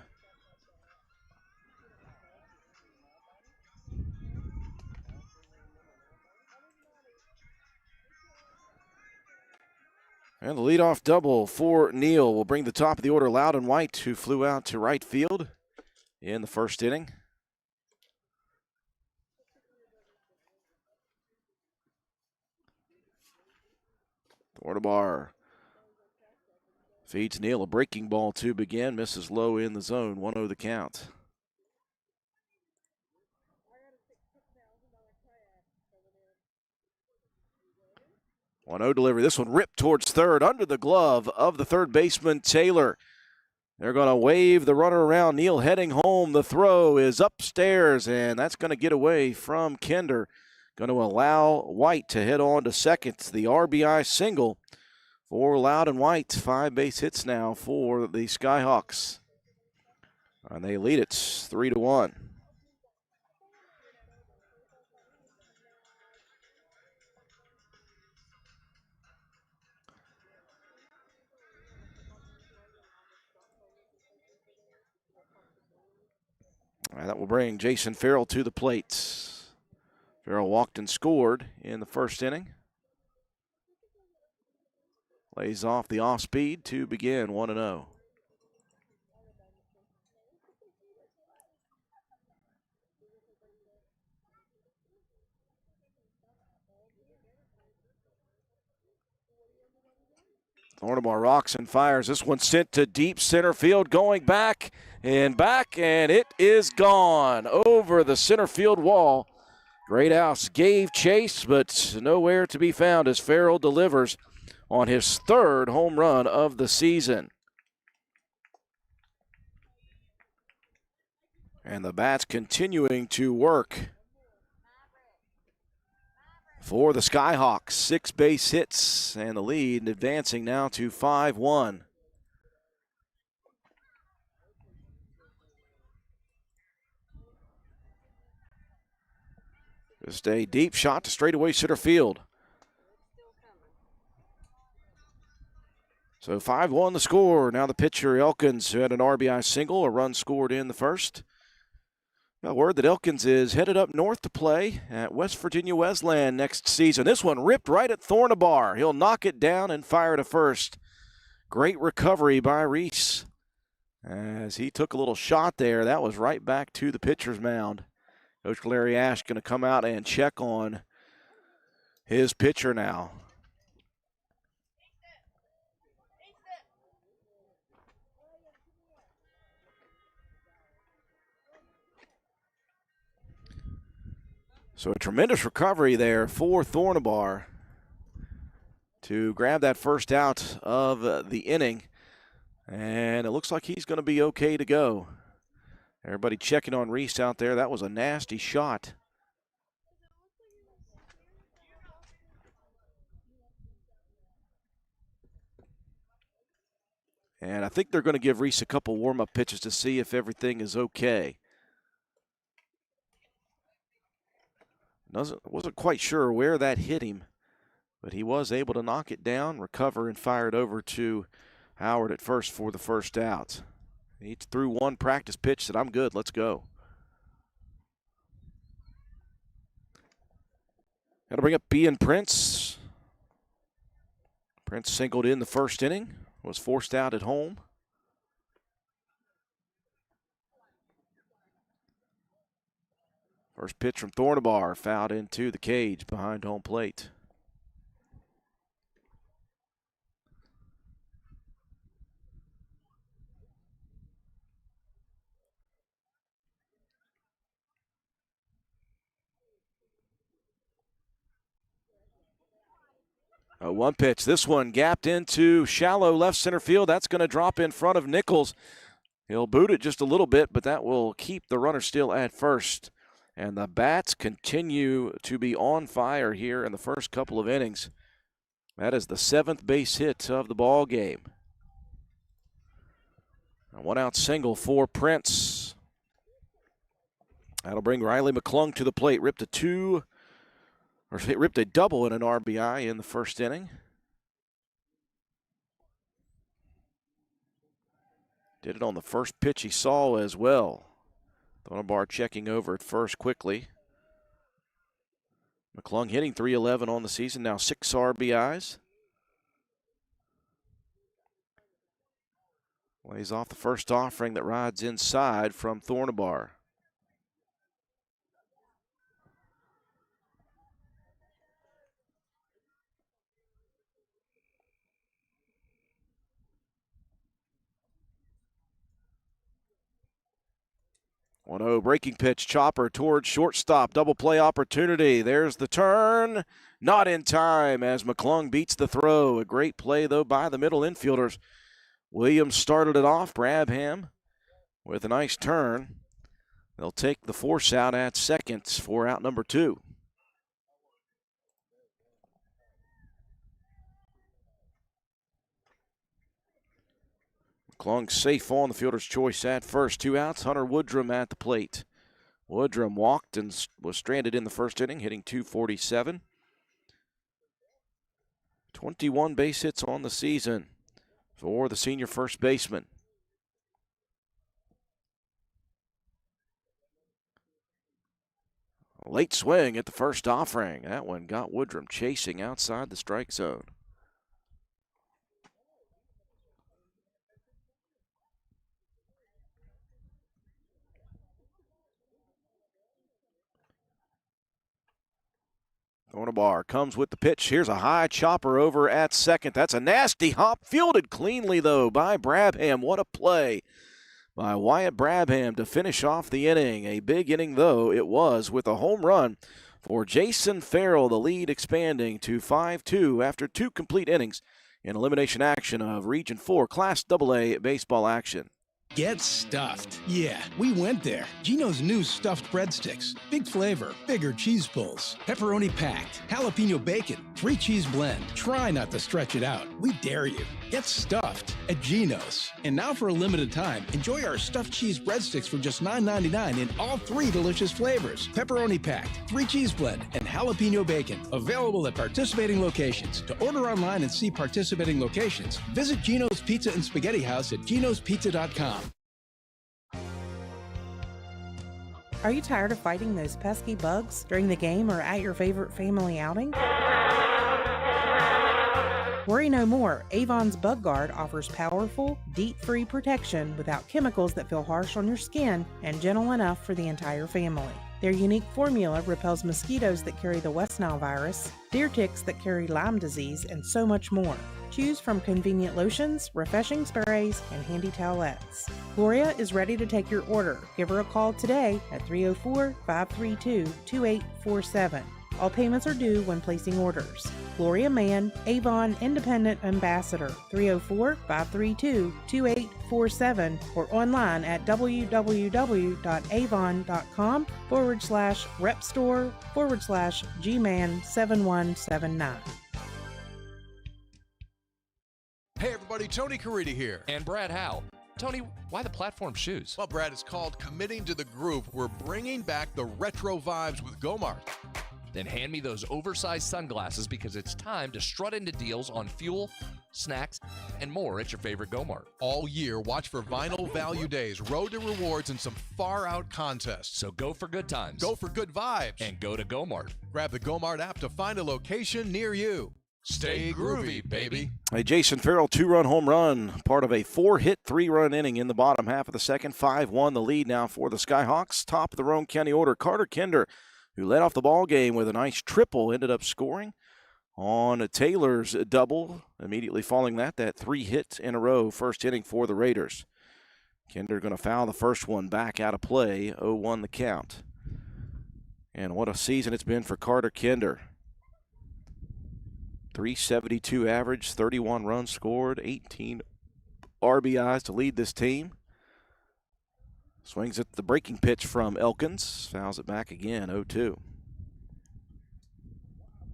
And the leadoff double for Neal will bring the top of the order Loudon White, who flew out to right field in the first inning. Thornabar feeds Neal a breaking ball to begin. Misses low in the zone. 1-0 the count. Delivery. This one ripped towards third under the glove of the third baseman, Taylor. They're going to wave the runner around. Neal heading home. The throw is upstairs, and that's going to get away from Kinder. Going to allow White to head on to second. The RBI single for Loudon White. 5 base hits now for the Skyhawks. And they lead it 3-1. And that will bring Jason Farrell to the plate. Farrell walked and scored in the first inning. Lays off the off speed to begin 1-0. Thornabar rocks and fires. This one sent to deep center field, going back, and it is gone over the center field wall. Greathouse gave chase, but nowhere to be found as Farrell delivers on his third home run of the season. And the bats continuing to work for the Skyhawks. 6 base hits and the lead advancing now to 5-1. Just a deep shot to straightaway center field. So 5-1 the score. Now the pitcher Elkins, who had an RBI single, a run scored in the first. Got word that Elkins is headed up north to play at West Virginia Wesleyan next season. This one ripped right at Thornabar. He'll knock it down and fire to first. Great recovery by Reese as he took a little shot there. That was right back to the pitcher's mound. Coach Larry Ash going to come out and check on his pitcher now. So a tremendous recovery there for Thornabar to grab that first out of the inning. And it looks like he's going to be okay to go. Everybody checking on Reese out there. That was a nasty shot. And I think they're going to give Reese a couple warm-up pitches to see if everything is okay. Wasn't quite sure where that hit him, but he was able to knock it down, recover, and fire it over to Howard at first for the first out. He threw one practice pitch, said, "I'm good, let's go." Got to bring up Ian Prince. Prince singled in the first inning, was forced out at home. First pitch from Thornabar, fouled into the cage behind home plate. One pitch. This one gapped into shallow left center field. That's going to drop in front of Nichols. He'll boot it just a little bit, but that will keep the runner still at first. And the bats continue to be on fire here in the first couple of innings. That is the 7th base hit of the ball game. A one-out single for Prince. That'll bring Riley McClung to the plate. Ripped a double and an RBI in the first inning. Did it on the first pitch he saw as well. Thornabar checking over at first quickly. McClung hitting .311 on the season, now 6 RBIs. Lays off the first offering that rides inside from Thornabar. One-0 breaking pitch, chopper towards shortstop, double play opportunity. There's the turn, not in time as McClung beats the throw. A great play though by the middle infielders. Williams started it off. Brabham with a nice turn. They'll take the force out at second for out number 2. Klung safe on the fielder's choice at first. 2 outs. Hunter Woodrum at the plate. Woodrum walked and was stranded in the first inning, hitting .247. 21 base hits on the season for the senior first baseman. A late swing at the first offering. That one got Woodrum chasing outside the strike zone. Thornabar comes with the pitch. Here's a high chopper over at second. That's a nasty hop. Fielded cleanly, though, by Brabham. What a play by Wyatt Brabham to finish off the inning. A big inning, though, it was, with a home run for Jason Farrell. The lead expanding to 5-2 after 2 complete innings in elimination action of Region 4 Class AA baseball action. Get stuffed. Yeah, we went there. Geno's new stuffed breadsticks. Big flavor, bigger cheese pulls, pepperoni packed, jalapeno bacon, 3 cheese blend. Try not to stretch it out. We dare you. Get stuffed at Geno's. And now for a limited time, enjoy our stuffed cheese breadsticks for just $9.99 in all 3 delicious flavors. Pepperoni packed, 3 cheese blend, and jalapeno bacon. Available at participating locations. To order online and see participating locations, visit Geno's Pizza and Spaghetti House at genospizza.com. Are you tired of fighting those pesky bugs during the game or at your favorite family outing? Worry no more. Avon's Bug Guard offers powerful, DEET-free protection without chemicals that feel harsh on your skin and gentle enough for the entire family. Their unique formula repels mosquitoes that carry the West Nile virus, deer ticks that carry Lyme disease, and so much more. Choose from convenient lotions, refreshing sprays, and handy towelettes. Gloria is ready to take your order. Give her a call today at 304-532-2847. All payments are due when placing orders. Gloria Mann, Avon Independent Ambassador, 304-532-2847, or online at www.avon.com/repstore/gman7179. Hey everybody, Tony Caridi here. And Brad Howe. Tony, why the platform shoes? Well, Brad, it's called Committing to the Groove. We're bringing back the retro vibes with Gomart. Then hand me those oversized sunglasses because it's time to strut into deals on fuel, snacks, and more at your favorite Gomart. All year, watch for Vinyl Value Days, Road to Rewards, and some far-out contests. So go for good times. Go for good vibes. And go to Gomart. Grab the Gomart app to find a location near you. Stay groovy, baby. A Jason Farrell 2-run home run, part of a 4-hit, 3-run inning in the bottom half of the second. 5-1 the lead now for the Skyhawks. Top of the Roane County order, Carter Kinder, who led off the ball game with a nice triple, ended up scoring on Taylor's double, immediately following that 3 hits in a row first inning for the Raiders. Kinder going to foul the first one back out of play, 0-1 the count. And what a season it's been for Carter Kinder. 372 average, 31 runs scored, 18 RBIs to lead this team. Swings at the breaking pitch from Elkins. Fouls it back again, 0-2.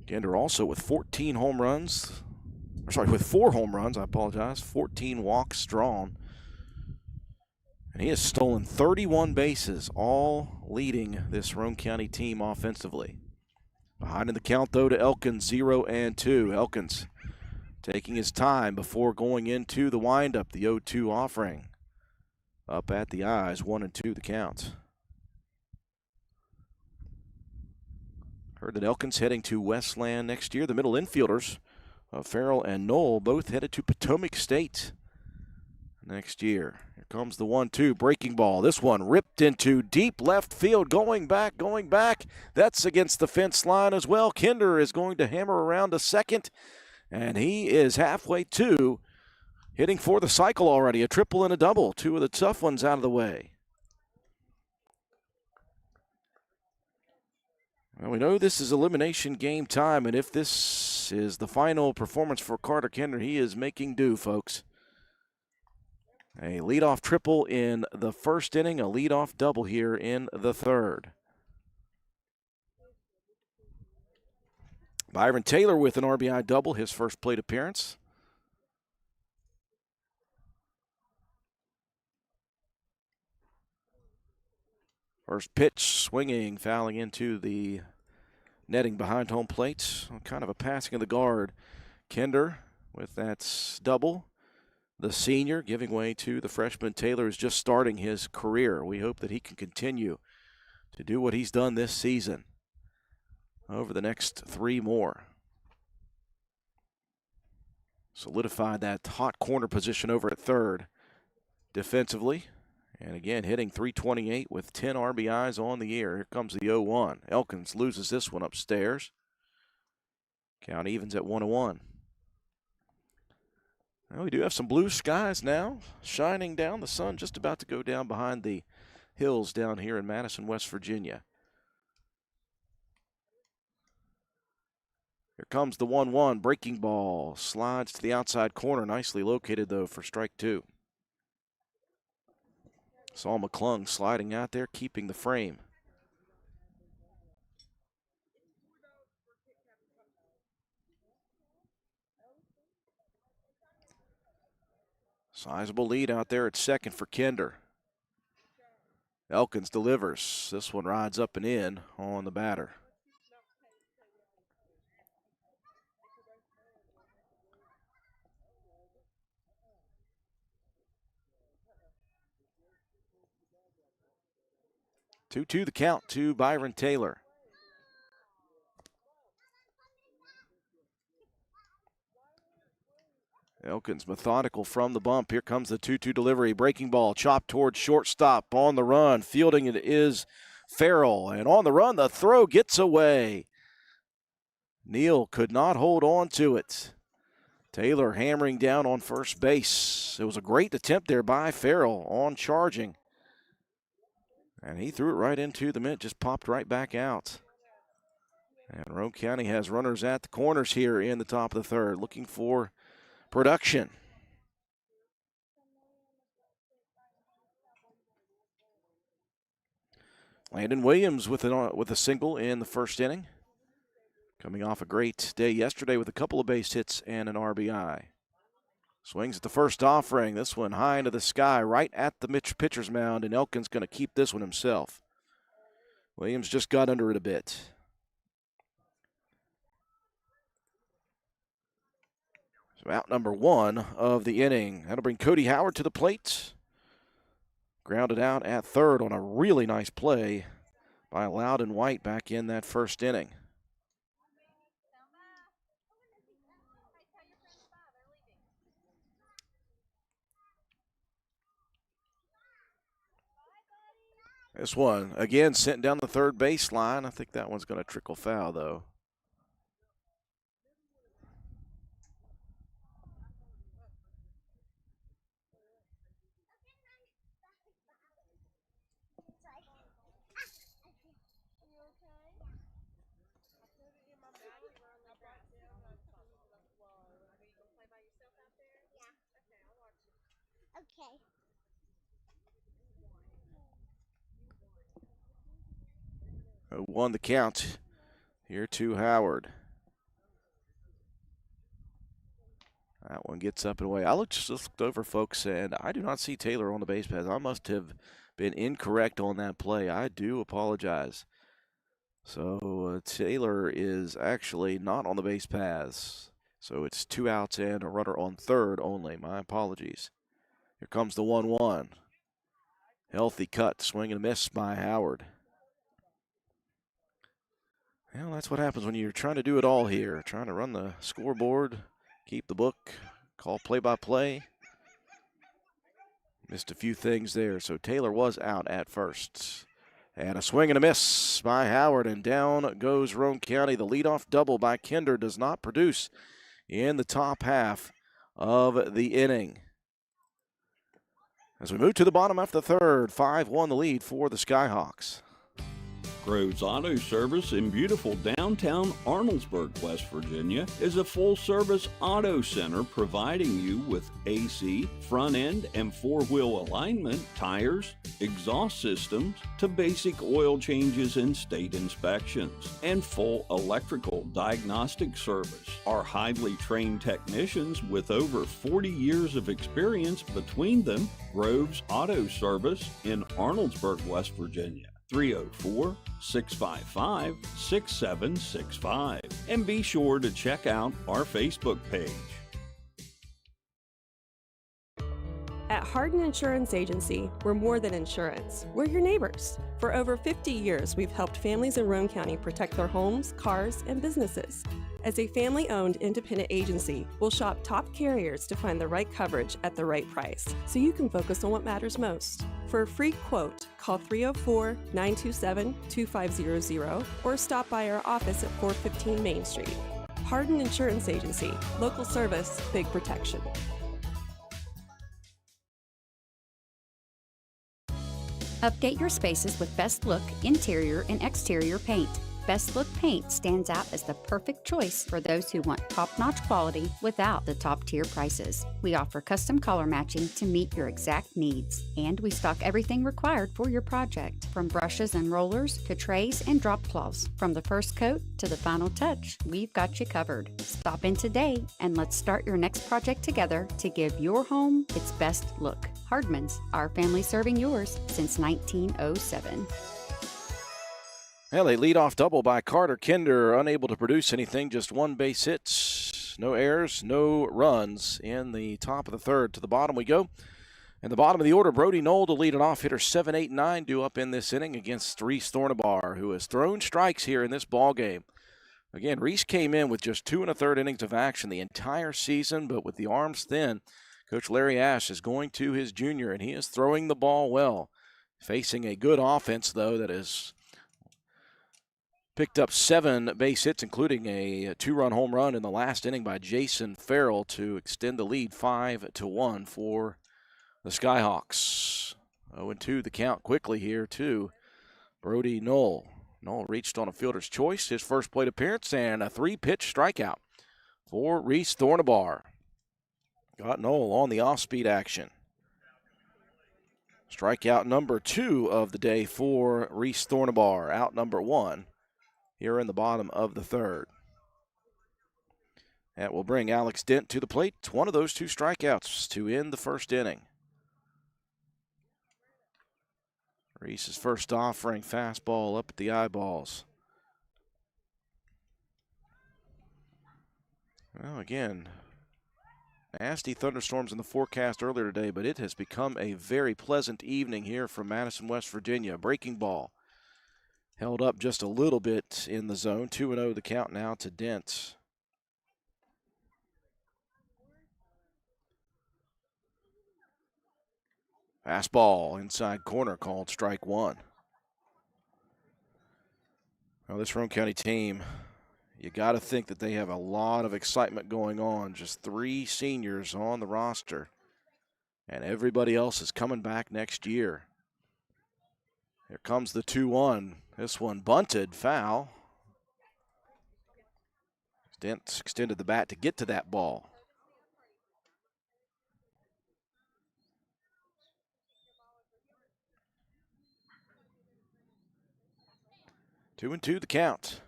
Kinder also with 14 home runs. With 4 home runs, I apologize. 14 walks drawn. And he has stolen 31 bases, all leading this Roane County team offensively. Behind in the count, though, to Elkins, 0-2. Elkins taking his time before going into the windup, the 0-2 offering. Up at the eyes, 1-2 the count. Heard that Elkins heading to Westland next year. The middle infielders, Farrell and Knoll, both headed to Potomac State next year. Here comes the 1-2 breaking ball. This one ripped into deep left field, going back. That's against the fence line as well. Kinder is going to hammer around to second, and he is halfway to hitting for the cycle already. A triple and a double. 2 of the tough ones out of the way. Well, we know this is elimination game time, and if this is the final performance for Carter Kinder, he is making do, folks. A leadoff triple in the first inning, a leadoff double here in the third. Byron Taylor with an RBI double, his first plate appearance. First pitch, swinging, fouling into the netting behind home plate. Kind of a passing of the guard. Kinder with that double. The senior giving way to the freshman Taylor, is just starting his career. We hope that he can continue to do what he's done this season over the next 3 more. Solidified that hot corner position over at third defensively. And again, hitting .328 with 10 RBIs on the year. Here comes the 0-1. Elkins loses this one upstairs. Count evens at 1-1. Well, we do have some blue skies now shining down. The sun just about to go down behind the hills down here in Madison, West Virginia. Here comes the 1-1. Breaking ball. Slides to the outside corner. Nicely located, though, for strike 2. Saul McClung sliding out there, keeping the frame. Sizable lead out there at second for Kinder. Elkins delivers. This one rides up and in on the batter. Two the count to Byron Taylor. Elkins methodical from the bump. Here comes the 2-2 delivery. Breaking ball chopped towards shortstop. On the run. Fielding it is Farrell. And on the run, the throw gets away. Neal could not hold on to it. Taylor hammering down on first base. It was a great attempt there by Farrell on charging. And he threw it right into the mitt, just popped right back out. And Roane County has runners at the corners here in the top of the third, looking for production. Landon Williams with a single in the first inning. Coming off a great day yesterday with a couple of base hits and an RBI. Swings at the first offering. This one high into the sky, right at the pitcher's mound, and Elkins going to keep this one himself. Williams just got under it a bit. So out number 1 of the inning. That'll bring Cody Howard to the plate. Grounded out at third on a really nice play by Loudon White back in that first inning. This one, again, sent down the third baseline. I think that one's going to trickle foul, though. Won the count here to Howard. That one gets up and away. I just looked over, folks, and I do not see Taylor on the base paths. I must have been incorrect on that play. I do apologize. So Taylor is actually not on the base paths. So it's 2 outs and a runner on third only. My apologies. Here comes the 1-1. Healthy cut, swing and a miss by Howard. Well, that's what happens when you're trying to do it all here. Trying to run the scoreboard, keep the book, call play-by-play. Missed a few things there, so Taylor was out at first. And a swing and a miss by Howard, and down goes Roane County. The leadoff double by Kinder does not produce in the top half of the inning. As we move to the bottom after the third, 5-1 the lead for the Skyhawks. Groves Auto Service in beautiful downtown Arnoldesburg, West Virginia, is a full-service auto center providing you with AC, front-end and four-wheel alignment, tires, exhaust systems, to basic oil changes and state inspections, and full electrical diagnostic service. Our highly trained technicians with over 40 years of experience between them, Groves Auto Service in Arnoldesburg, West Virginia. 304-655-6765. And be sure to check out our Facebook page. At Hardin Insurance Agency, we're more than insurance. We're your neighbors. For over 50 years, we've helped families in Roane County protect their homes, cars, and businesses. As a family-owned independent agency, we'll shop top carriers to find the right coverage at the right price, so you can focus on what matters most. For a free quote, call 304-927-2500 or stop by our office at 415 Main Street. Hardin Insurance Agency, local service, big protection. Update your spaces with Best Look interior and exterior paint. Best Look paint stands out as the perfect choice for those who want top-notch quality without the top-tier prices. We offer custom color matching to meet your exact needs, and we stock everything required for your project, from brushes and rollers to trays and drop cloths. From the first coat to the final touch, we've got you covered. Stop in today and let's start your next project together to give your home its best look. Hardman's, our family serving yours since 1907. Well, a leadoff double by Carter Kinder, unable to produce anything, just one base hit, no errors, no runs in the top of the third. To the bottom we go. In the bottom of the order, Brody Knoll to lead it off. Hitter 7, 8, 9 due up in this inning against Reese Thornabar, who has thrown strikes here in this ball game. Again, Reese came in with just 2 1/3 innings of action the entire season, but with the arms thin, Coach Larry Ash is going to his junior, and he is throwing the ball well. Facing a good offense, though, that is picked up 7 base hits, including a 2-run home run in the last inning by Jason Farrell to extend the lead 5-1 for the Skyhawks. 0-2 the count quickly here to Brody Knoll. Knoll reached on a fielder's choice, his first plate appearance, and a 3-pitch strikeout for Reese Thornabar. Got Knoll on the off-speed action. Strikeout number 2 of the day for Reese Thornabar, out number 1. Here in the bottom of the third. That will bring Alex Dent to the plate. It's one of those 2 strikeouts to end the first inning. Reese's first offering, fastball up at the eyeballs. Well, again, nasty thunderstorms in the forecast earlier today, but it has become a very pleasant evening here from Madison, West Virginia. Breaking ball. Held up just a little bit in the zone. 2-0 the count now to Dent. Fastball inside corner called strike 1. Well, this Roane County team, you got to think that they have a lot of excitement going on. Just 3 seniors on the roster, and everybody else is coming back next year. Here comes the 2-1. This one bunted, foul. Dent extended the bat to get to that ball. Two and two the count.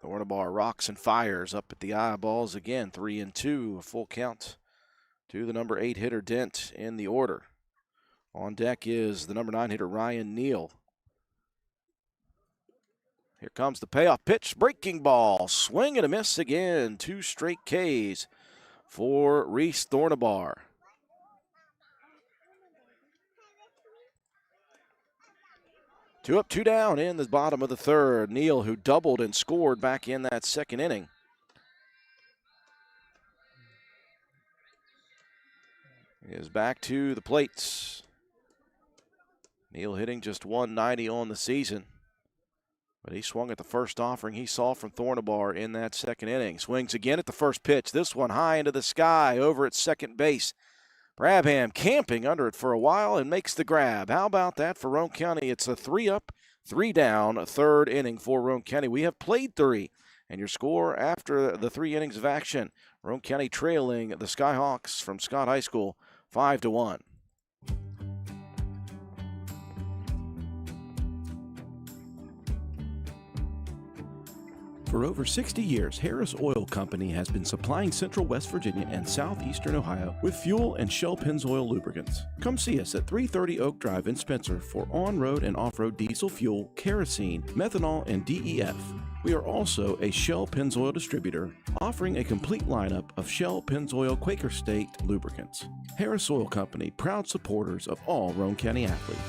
Thornabar rocks and fires up at the eyeballs again. 3-2, a full count to the number 8 hitter Dent in the order. On deck is the number 9 hitter Ryan Neal. Here comes the payoff pitch, breaking ball, swing and a miss again. 2 straight Ks for Reese Thornabar. Two up, 2 down in the bottom of the third. Neal, who doubled and scored back in that second inning. Is back to the plates. Neal hitting just 190 on the season. But he swung at the first offering he saw from Thornabar in that second inning. Swings again at the first pitch. This one high into the sky over at second base. Brabham camping under it for a while and makes the grab. How about that for Roane County? It's a 3 up, 3 down, third inning for Roane County. We have played 3, and your score after the 3 innings of action, Roane County trailing the Skyhawks from Scott High School 5-1. For over 60 years, Harris Oil Company has been supplying Central West Virginia and Southeastern Ohio with fuel and Shell Pennzoil lubricants. Come see us at 330 Oak Drive in Spencer for on-road and off-road diesel fuel, kerosene, methanol, and DEF. We are also a Shell Pennzoil distributor, offering a complete lineup of Shell Pennzoil Quaker State lubricants. Harris Oil Company, proud supporters of all Roane County athletes.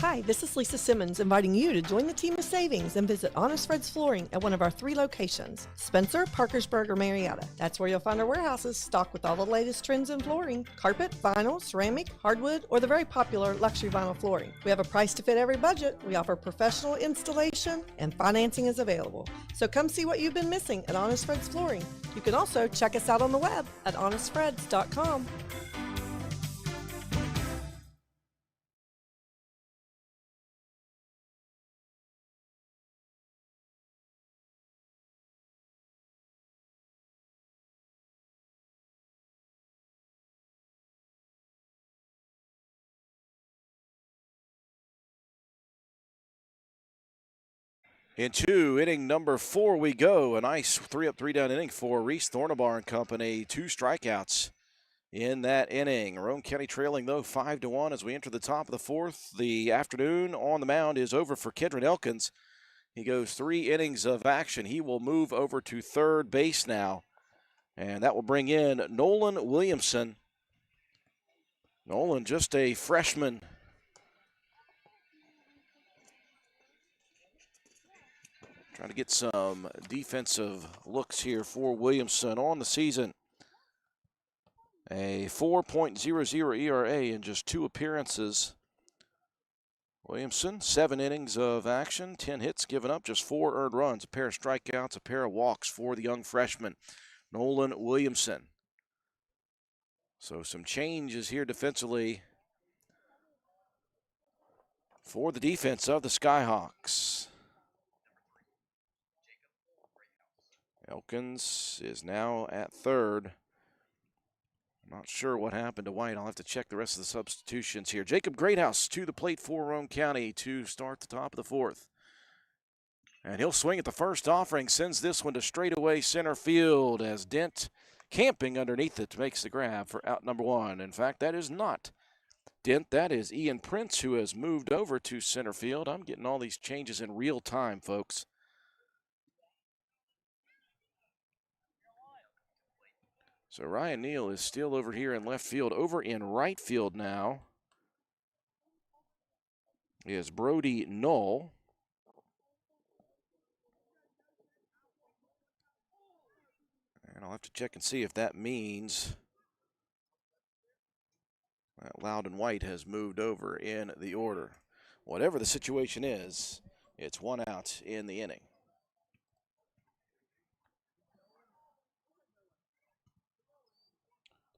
Hi, this is Lisa Simmons inviting you to join the team of savings and visit Honest Fred's Flooring at one of our 3 locations, Spencer, Parkersburg, or Marietta. That's where you'll find our warehouses stocked with all the latest trends in flooring, carpet, vinyl, ceramic, hardwood, or the very popular luxury vinyl flooring. We have a price to fit every budget. We offer professional installation and financing is available. So come see what you've been missing at Honest Fred's Flooring. You can also check us out on the web at honestfreds.com. Into inning number 4 we go. A nice 3-up, 3-down inning for Reese Thornabar and company. 2 strikeouts in that inning. Roane County trailing, though, 5-1 as we enter the top of the 4th. The afternoon on the mound is over for Kedron Elkins. He goes 3 innings of action. He will move over to third base now, and that will bring in Nolan Williamson. Nolan, just a freshman. Trying to get some defensive looks here for Williamson on the season. A 4.00 ERA in just 2 appearances. Williamson, 7 innings of action, 10 hits given up, just 4 earned runs, a pair of strikeouts, a pair of walks for the young freshman, Nolan Williamson. So some changes here defensively for the defense of the Skyhawks. Elkins is now at third. Not sure what happened to White. I'll have to check the rest of the substitutions here. Jacob Greathouse to the plate for Roane County to start the top of the 4th. And he'll swing at the first offering, sends this one to straightaway center field as Dent, camping underneath it, makes the grab for out number 1. In fact, that is not Dent. That is Ian Prince, who has moved over to center field. I'm getting all these changes in real time, folks. So Ryan Neal is still over here in left field. Over in right field now is Brody Knoll. And I'll have to check and see if that means that Loudon White has moved over in the order. Whatever the situation is, it's 1 out in the inning.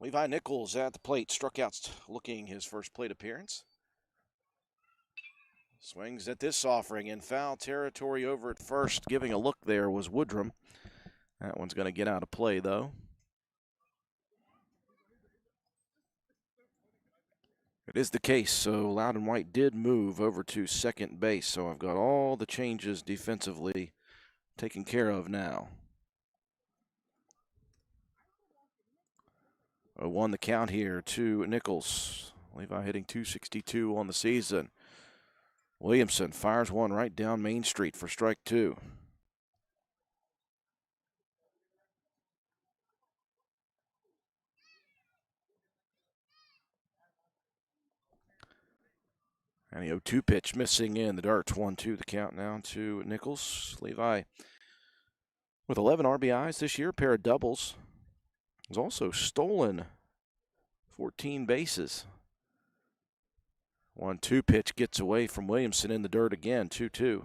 Levi Nichols at the plate, struck out looking his first plate appearance. Swings at this offering in foul territory over at first. Giving a look there was Woodrum. That one's going to get out of play, though. It is the case, so Loudon White did move over to second base, so I've got all the changes defensively taken care of now. 0-1 the count here to Nichols. Levi hitting .262 on the season. Williamson fires one right down Main Street for strike 2. And the 0-2 pitch missing in the dirt. 1-2 the count now to Nichols. Levi with 11 RBIs this year, a pair of doubles. Has also stolen 14 bases. 1-2 pitch gets away from Williamson in the dirt again, 2-2.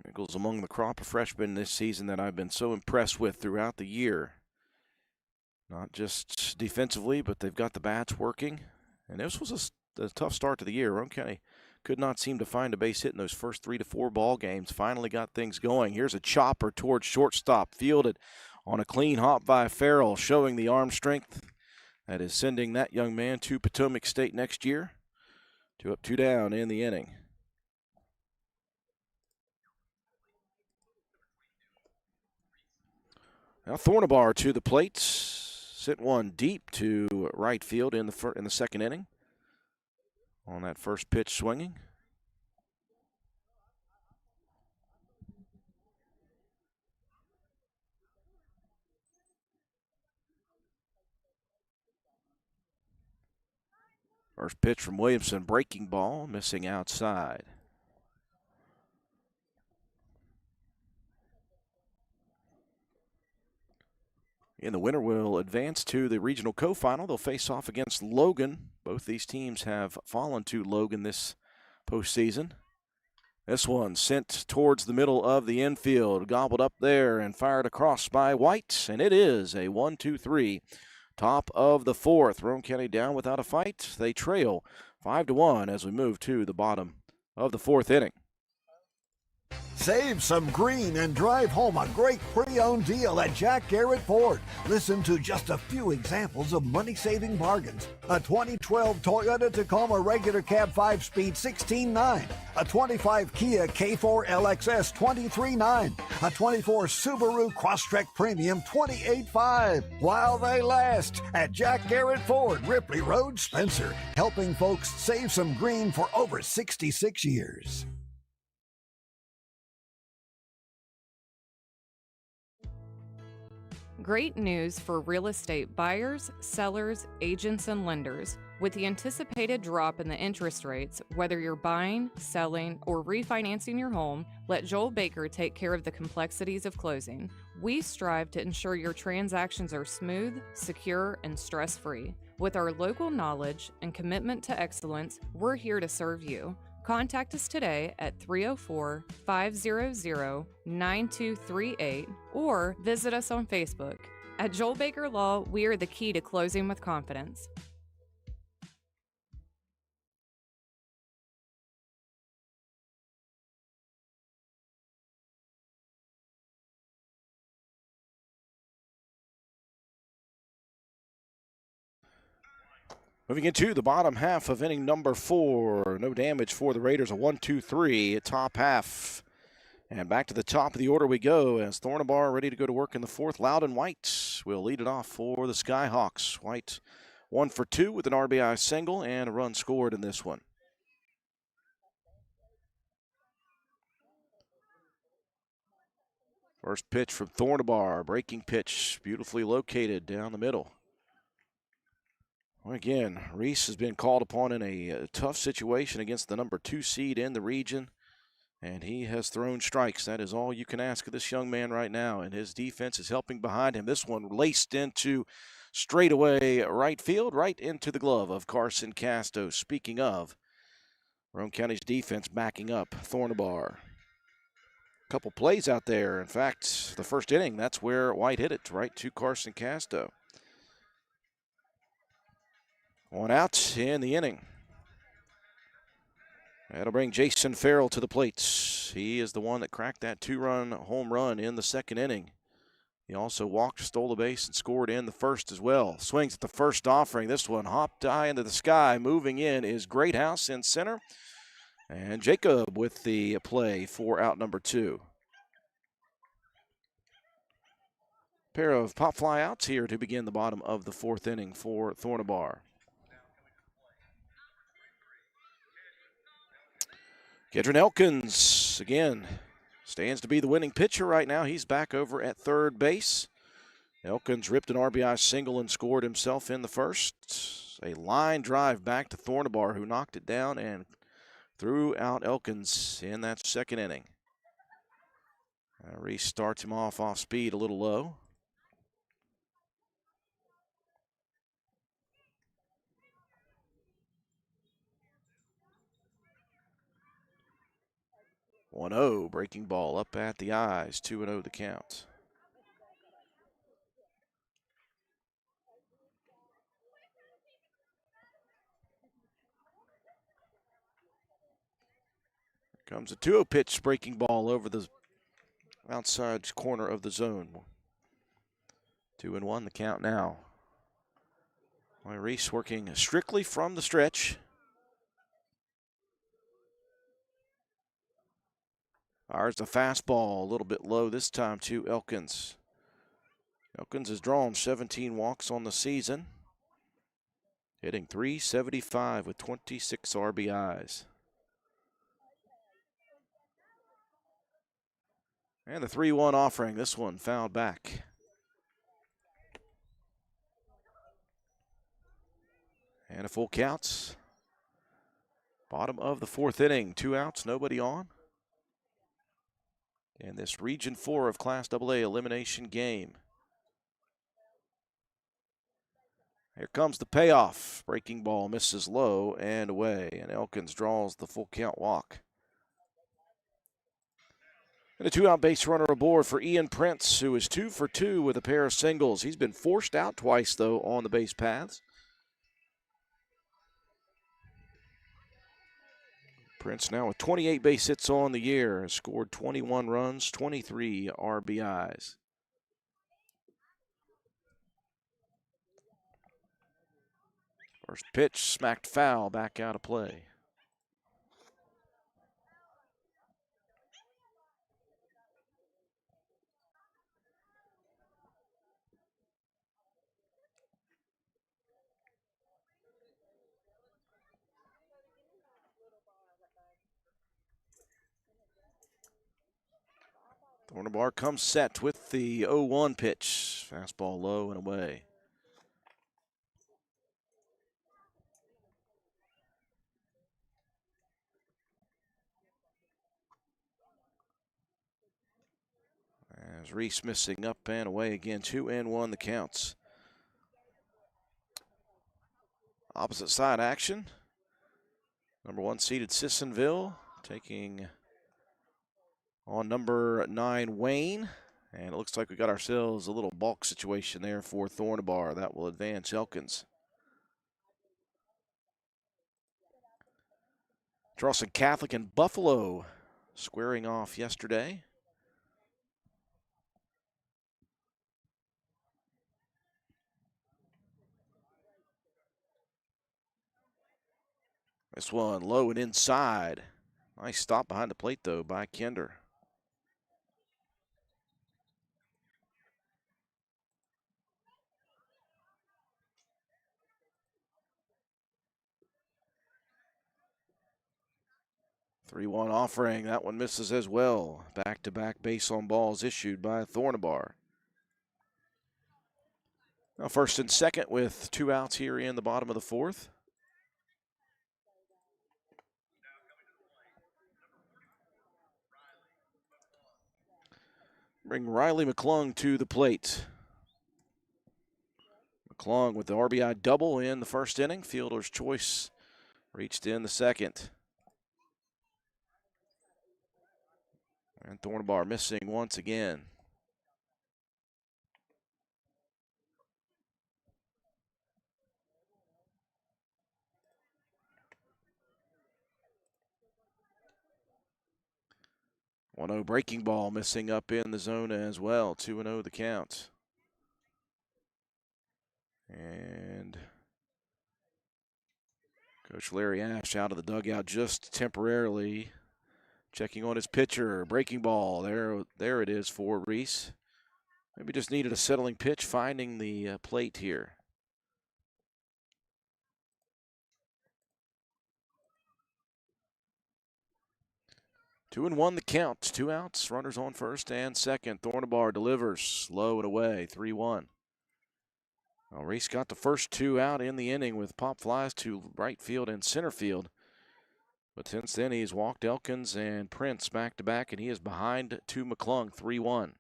Nichols among the crop of freshmen this season that I've been so impressed with throughout the year. Not just defensively, but they've got the bats working. And this was a tough start to the year. Roane County could not seem to find a base hit in those first 3 to 4 ball games. Finally got things going. Here's a chopper towards shortstop, fielded on a clean hop by Farrell, showing the arm strength that is sending that young man to Potomac State next year. 2 up, 2 down in the inning. Now Thornabar to the plate. Sent one deep to right field in the second inning. On that first pitch swinging. First pitch from Williamson, breaking ball, missing outside. And the winner will advance to the regional co-final. They'll face off against Logan. Both these teams have fallen to Logan this postseason. This one sent towards the middle of the infield, gobbled up there and fired across by White, and it is a 1-2-3. Top of the fourth. Roane County down without a fight. They trail 5-1 as we move to the bottom of the fourth inning. Save some green and drive home a great pre-owned deal at Jack Garrett Ford. Listen to just a few examples of money-saving bargains. A 2012 Toyota Tacoma regular cab 5-speed $16,900. A 25 Kia K4 LXS $23,900. A 24 Subaru Crosstrek Premium $28,500. While they last at Jack Garrett Ford, Ripley Road, Spencer. Helping folks save some green for over 66 years. Great news for real estate buyers, sellers, agents, and lenders. With the anticipated drop in the interest rates, whether you're buying, selling, or refinancing your home, let Joel Baker take care of the complexities of closing. We strive to ensure your transactions are smooth, secure, and stress-free. With our local knowledge and commitment to excellence, we're here to serve you. Contact us today at 304-500-9238 or visit us on Facebook. At Joel Baker Law, we are the key to closing with confidence. Moving into the bottom half of inning number 4. No damage for the Raiders. A 1-2-3 top half. And back to the top of the order we go as Thornabar ready to go to work in the fourth. Loudon White will lead it off for the Skyhawks. White 1 for 2 with an RBI single and a run scored in this one. First pitch from Thornabar. Breaking pitch, beautifully located down the middle. Well, again, Reese has been called upon in a tough situation against the number 2 seed in the region, and he has thrown strikes. That is all you can ask of this young man right now, and his defense is helping behind him. This one laced into straightaway right field, right into the glove of Carson Casto. Speaking of, Roane County's defense backing up Thornabar. Couple plays out there. In fact, the first inning, that's where White hit it, right to Carson Casto. 1 out in the inning. That'll bring Jason Farrell to the plate. He is the one that cracked that 2-run home run in the second inning. He also walked, stole a base, and scored in the first as well. Swings at the first offering. This one hopped high into the sky. Moving in is Greathouse in center. And Jacob with the play for out number 2. Pair of pop fly outs here to begin the bottom of the fourth inning for Thornabar. Kedron Elkins, again, stands to be the winning pitcher right now. He's back over at third base. Elkins ripped an RBI single and scored himself in the first. A line drive back to Thornabar, who knocked it down and threw out Elkins in that second inning. Reese starts him off speed a little low. (1-0), breaking ball up at the eyes, 2-0 the count. Comes a 2-0 pitch, breaking ball over the outside corner of the zone. 2-1 the count now. Reese working strictly from the stretch. Fires the fastball a little bit low this time to Elkins. Elkins has drawn 17 walks on the season, hitting .375 with 26 RBIs. And the 3-1 offering, this one fouled back. And a full count. Bottom of the 4th inning, 2 outs, nobody on. In this Region 4 of Class AA elimination game. Here comes the payoff. Breaking ball misses low and away, and Elkins draws the full count walk. And a 2-out base runner aboard for Ian Prince, who is 2 for 2 with a pair of singles. He's been forced out twice, though, on the base paths. Prince now with 28 base hits on the year, has scored 21 runs, 23 RBIs. First pitch smacked foul, back out of play. Thornabar comes set with the 0-1 pitch. Fastball low and away. As Reese missing up and away again, 2-1 the counts. Opposite side action. Number 1 seeded Sissonville taking on number 9 Wayne. And it looks like we got ourselves a little balk situation there for Thornabar. That will advance Elkins. Charleston Catholic and Buffalo squaring off yesterday. This one low and inside. Nice stop behind the plate, though, by Kinder. Three-one offering. That one misses as well. Back-to-back base on balls issued by Thornabar. Now first and second with 2 outs here in the bottom of the 4th. Bring Riley McClung to the plate. McClung with the RBI double in the first inning. Fielder's choice reached in the second. And Thornabar missing once again. One-0 breaking ball missing up in the zone as well. 2-0 the count. And Coach Larry Ash out of the dugout just temporarily. Checking on his pitcher. Breaking ball. There it is for Reese. Maybe just needed a settling pitch, finding the plate here. Two and one the count. 2 outs. Runners on first and second. Thornabar delivers. Low and away. 3-1. Well, Reese got the first 2 out in the inning with pop flies to right field and center field. But since then, he's walked Elkins and Prince back-to-back, and he is behind to McClung, 3-1.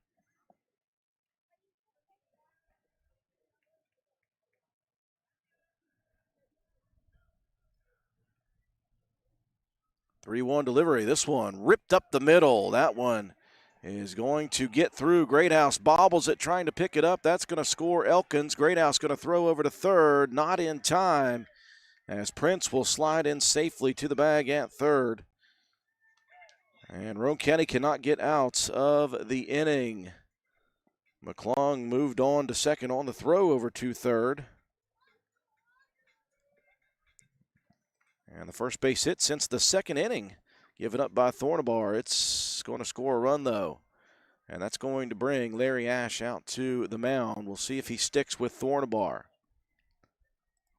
Three-one delivery. This one ripped up the middle. That one is going to get through. Greathouse bobbles it, trying to pick it up. That's going to score Elkins. Greathouse going to throw over to third. Not in time, as Prince will slide in safely to the bag at third. And Roane County cannot get out of the inning. McClung moved on to second on the throw over to third. And the first base hit since the second inning, given up by Thornabar. It's going to score a run, though. And that's going to bring Larry Ash out to the mound. We'll see if he sticks with Thornabar.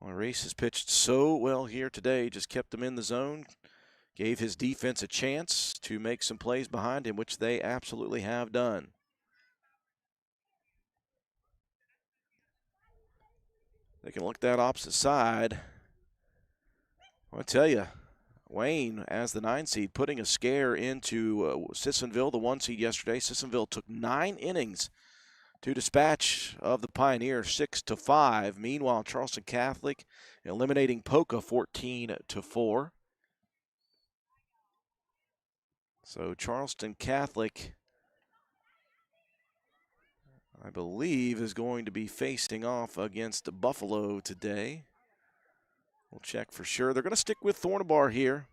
Well, Reese has pitched so well here today, just kept him in the zone, gave his defense a chance to make some plays behind him, which they absolutely have done. They can look that opposite side. I'll tell you, Wayne, as the 9 seed, putting a scare into Sissonville, the 1 seed yesterday. Sissonville took 9 innings to dispatch of the Pioneers 6-5. Meanwhile, Charleston Catholic eliminating Polka 14-4. So Charleston Catholic, I believe, is going to be facing off against Buffalo today. We'll check for sure. They're going to stick with Thornabar here.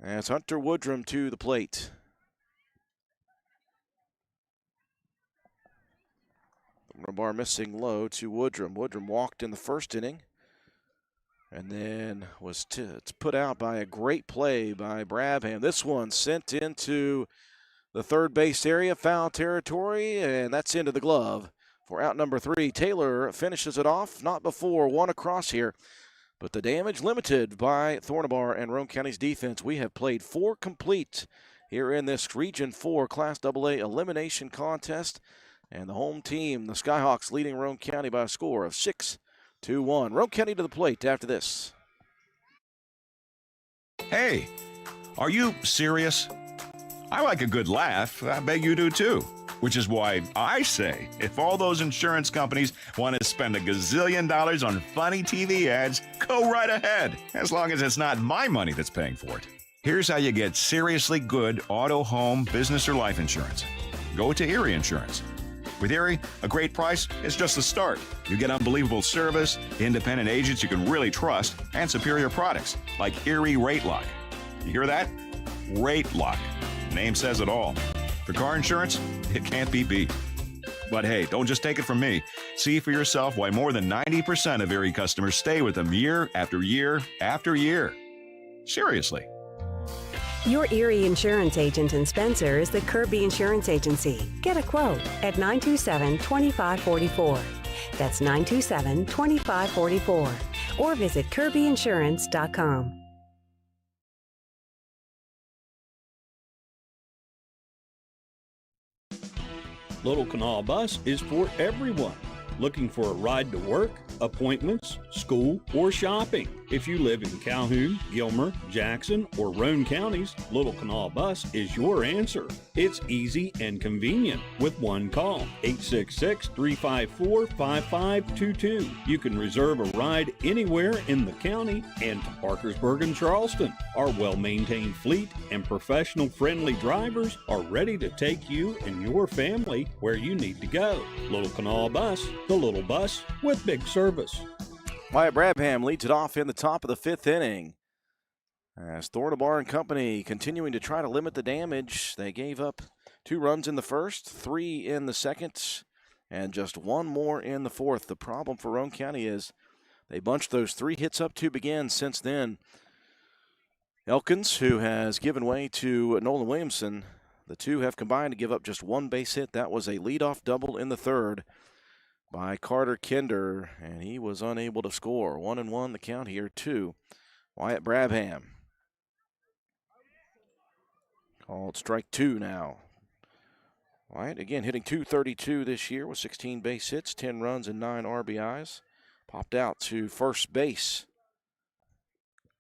As Hunter Woodrum to the plate. Thornabar missing low to Woodrum. Woodrum walked in the first inning and then was put out by a great play by Brabham. This one sent into the third base area, foul territory, and that's into the glove for out number 3. Taylor finishes it off, not before one across here, but the damage limited by Thornabar and Roane County's defense. We have played 4 complete here in this Region 4 Class AA elimination contest, and the home team, the Skyhawks, leading Roane County by a score of 6-1. Roane County to the plate after this. Hey, are you serious? I like a good laugh. I bet you do too. Which is why I say, if all those insurance companies want to spend $1 gazillion on funny TV ads, go right ahead, as long as it's not my money that's paying for it. Here's how you get seriously good auto, home, business, or life insurance. Go to Erie Insurance. With Erie, a great price is just the start. You get unbelievable service, independent agents you can really trust, and superior products like Erie Rate Lock. You hear that? Rate Lock. Name says it all. For car insurance, it can't be beat. But hey, don't just take it from me. See for yourself why more than 90% of Erie customers stay with them year after year after year. Seriously. Your Erie insurance agent in Spencer is the Kirby Insurance Agency. Get a quote at 927-2544. That's 927-2544. Or visit kirbyinsurance.com. Little Canal Bus is for everyone. Looking for a ride to work, appointments, school, or shopping? If you live in Calhoun, Gilmer, Jackson, or Roane counties, Little Canal Bus is your answer. It's easy and convenient with one call, 866-354-5522. You can reserve a ride anywhere in the county and to Parkersburg and Charleston. Our well-maintained fleet and professional-friendly drivers are ready to take you and your family where you need to go. Little Canal Bus, the little bus with big service. Wyatt Brabham leads it off in the top of the 5th inning. As Thornabar and company continuing to try to limit the damage. They gave up 2 runs in the first, 3 in the second, and just 1 more in the fourth. The problem for Roane County is they bunched those 3 hits up to begin. Since then, Elkins, who has given way to Nolan Williamson, the 2 have combined to give up just 1 base hit. That was a leadoff double in the third by Carter Kinder, and he was unable to score. 1-1 the count here to Wyatt Brabham. Called strike 2 now. Wyatt again hitting .232 this year with 16 base hits, 10 runs, and 9 RBIs. Popped out to first base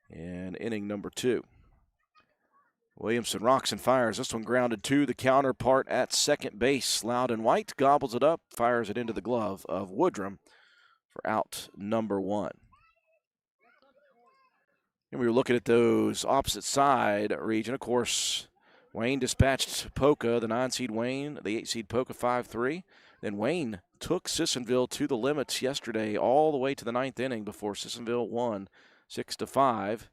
in inning number 2. Williamson rocks and fires. This one grounded to the counterpart at second base. Loudon White gobbles it up, fires it into the glove of Woodrum for out number 1. And we were looking at those opposite side region. Of course, Wayne dispatched Polka, the 9-seed Wayne, the 8-seed Polka 5-3. Then Wayne took Sissonville to the limits yesterday all the way to the 9th inning before Sissonville won 6-5.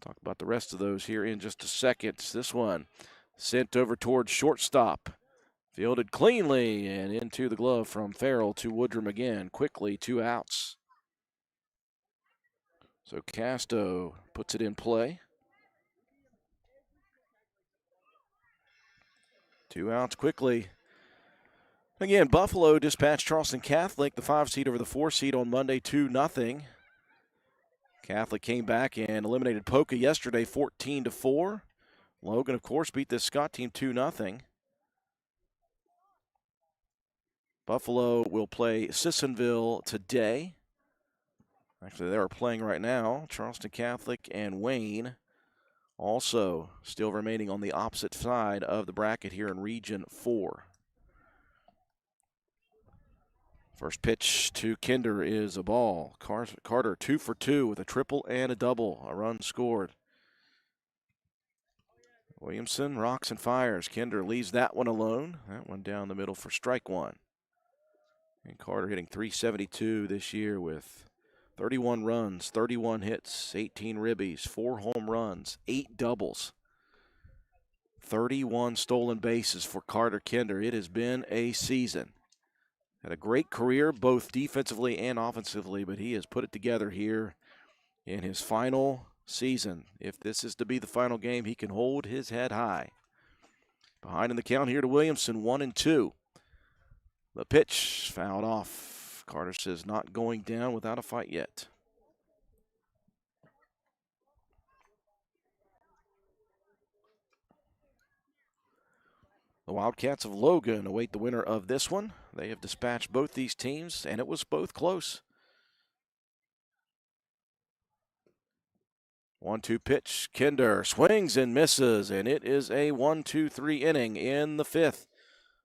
Talk about the rest of those here in just a second. This one sent over towards shortstop. Fielded cleanly and into the glove from Farrell to Woodrum again. Quickly, 2 outs. So Casto puts it in play. 2 outs quickly. Again, Buffalo dispatched Charleston Catholic, the 5 seed over the 4 seed on Monday, 2-0. Catholic came back and eliminated Poca yesterday, 14-4. Logan, of course, beat this Scott team 2-0. Buffalo will play Sissonville today. Actually, they are playing right now. Charleston Catholic and Wayne also still remaining on the opposite side of the bracket here in Region 4. First pitch to Kinder is a ball. Carter 2 for 2 with a triple and a double. A run scored. Williamson rocks and fires. Kinder leaves that one alone. That one down the middle for strike 1. And Carter hitting .372 this year with 31 runs, 31 hits, 18 ribbies, 4 home runs, 8 doubles. 31 stolen bases for Carter Kinder. It has been a season. Had a great career both defensively and offensively, but he has put it together here in his final season. If this is to be the final game, he can hold his head high. Behind in the count here to Williamson, 1-2. The pitch fouled off. Carter says not going down without a fight yet. The Wildcats of Logan await the winner of this one. They have dispatched both these teams, and it was both close. 1-2 pitch. Kinder swings and misses, and it is a 1-2-3 inning in the 5th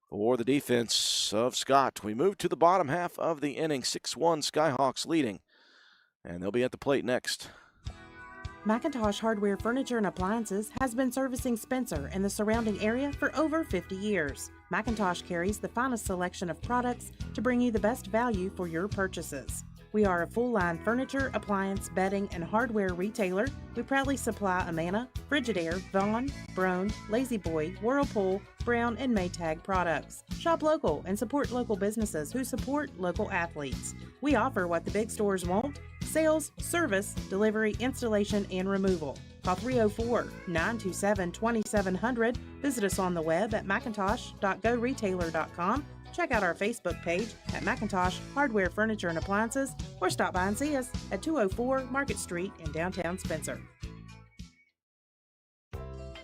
for the defense of Scott. We move to the bottom half of the inning. 6-1 Skyhawks leading, and they'll be at the plate next. McIntosh Hardware Furniture and Appliances has been servicing Spencer and the surrounding area for over 50 years. McIntosh carries the finest selection of products to bring you the best value for your purchases. We are a full-line furniture, appliance, bedding, and hardware retailer. We proudly supply Amana, Frigidaire, Vaughan, Brone, Lazy Boy, Whirlpool, Brown, and Maytag products. Shop local and support local businesses who support local athletes. We offer what the big stores won't: sales, service, delivery, installation, and removal. Call 304-927-2700. Visit us on the web at macintosh.goretailer.com. Check out our Facebook page at McIntosh Hardware Furniture and Appliances, or stop by and see us at 204 Market Street in downtown Spencer.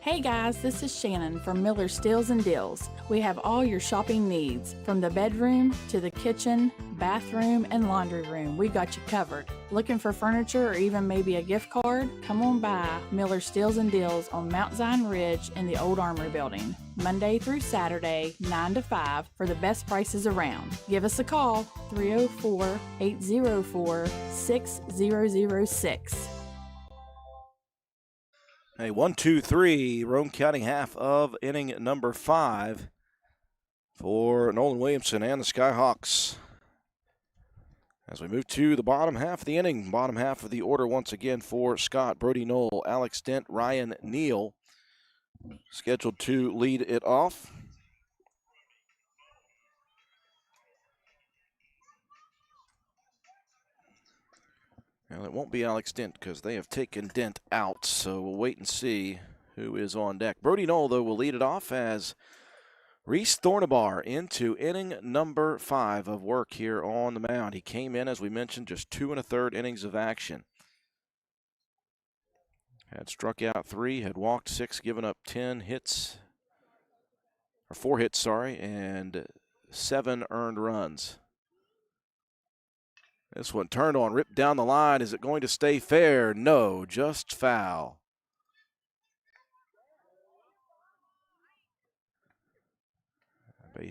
Hey guys, this is Shannon from Miller Steels and Deals. We have all your shopping needs, from the bedroom to the kitchen, bathroom, and laundry room. We got you covered. Looking for furniture or even maybe a gift card? Come on by Miller Steels and Deals on Mount Zion Ridge in the Old Armory Building, Monday through Saturday, 9 to 5 for the best prices around. Give us a call, 304-804-6006. A 1-2-3, Roane County half of inning number 5 for Nolan Williamson and the Skyhawks. As we move to the bottom half of the inning, bottom half of the order once again for Scott, Brody Knoll, Alex Dent, Ryan Neal, scheduled to lead it off. Well, it won't be Alex Dent because they have taken Dent out, so we'll wait and see who is on deck. Brody Knoll, though, will lead it off as Reese Thornabar into inning number 5 of work here on the mound. He came in, as we mentioned, just 2 1/3 innings of action. Had struck out 3, had walked 6, given up 10 hits, or 4 hits, and 7 earned runs. This one turned on, ripped down the line. Is it going to stay fair? No, just foul.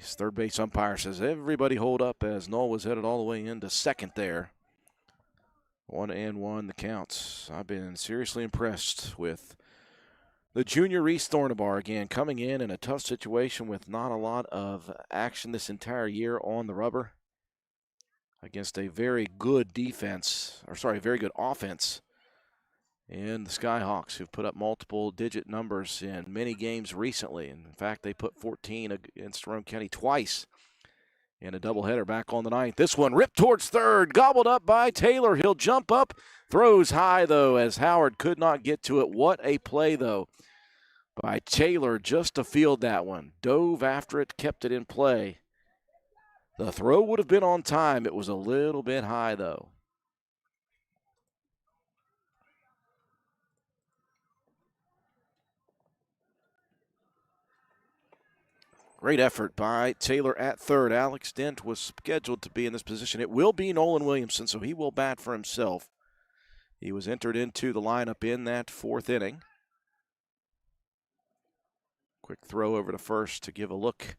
Third base umpire says everybody hold up as Knoll was headed all the way into second there. 1-1 the counts. I've been seriously impressed with the junior Reese Thornabar again, coming in a tough situation with not a lot of action this entire year on the rubber against a very good defense, very good offense And the Skyhawks, who've put up multiple digit numbers in many games recently. And in fact, they put 14 against Roane County twice in a doubleheader back on the ninth. This one ripped towards third, gobbled up by Taylor. He'll jump up, throws high, though, as Howard could not get to it. What a play, though, by Taylor just to field that one. Dove after it, kept it in play. The throw would have been on time. It was a little bit high, though. Great effort by Taylor at third. Alex Dent was scheduled to be in this position. It will be Nolan Williamson, so he will bat for himself. He was entered into the lineup in that fourth inning. Quick throw over to first to give a look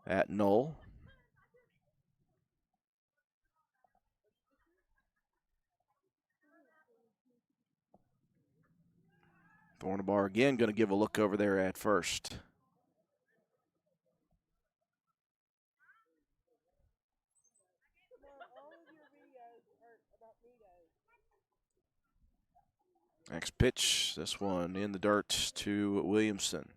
at Knoll. Thornabar again going to give a look over there at first. Next pitch, this one in the dirt to Williamson.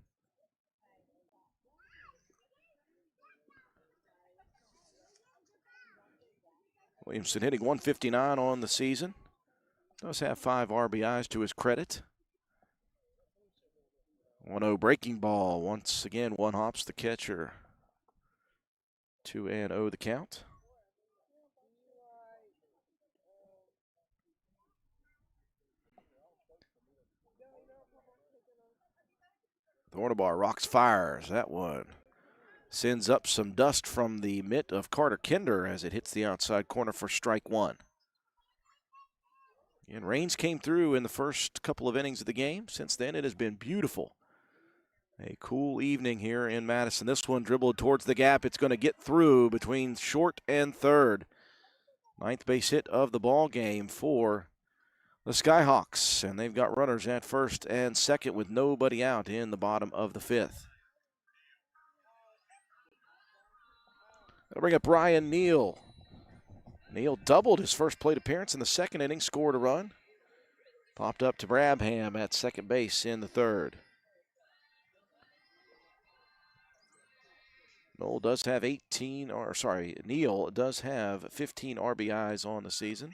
Williamson hitting 159 on the season. Does have 5 RBIs to his credit. 1-0 breaking ball. Once again, one hops the catcher. 2-0 the count. Thornabar rocks, fires. That one sends up some dust from the mitt of Carter Kinder as it hits the outside corner for strike one. And rains came through in the first couple of innings of the game. Since then, it has been beautiful. A cool evening here in Madison. This one dribbled towards the gap. It's going to get through between short and third. Ninth base hit of the ball game for the Skyhawks, and they've got runners at first and second with nobody out in the bottom of the fifth. That'll bring up Ryan Neal. Neal doubled his first plate appearance in the second inning, scored a run. Popped up to Brabham at second base in the third. Neal does have 15 RBIs on the season.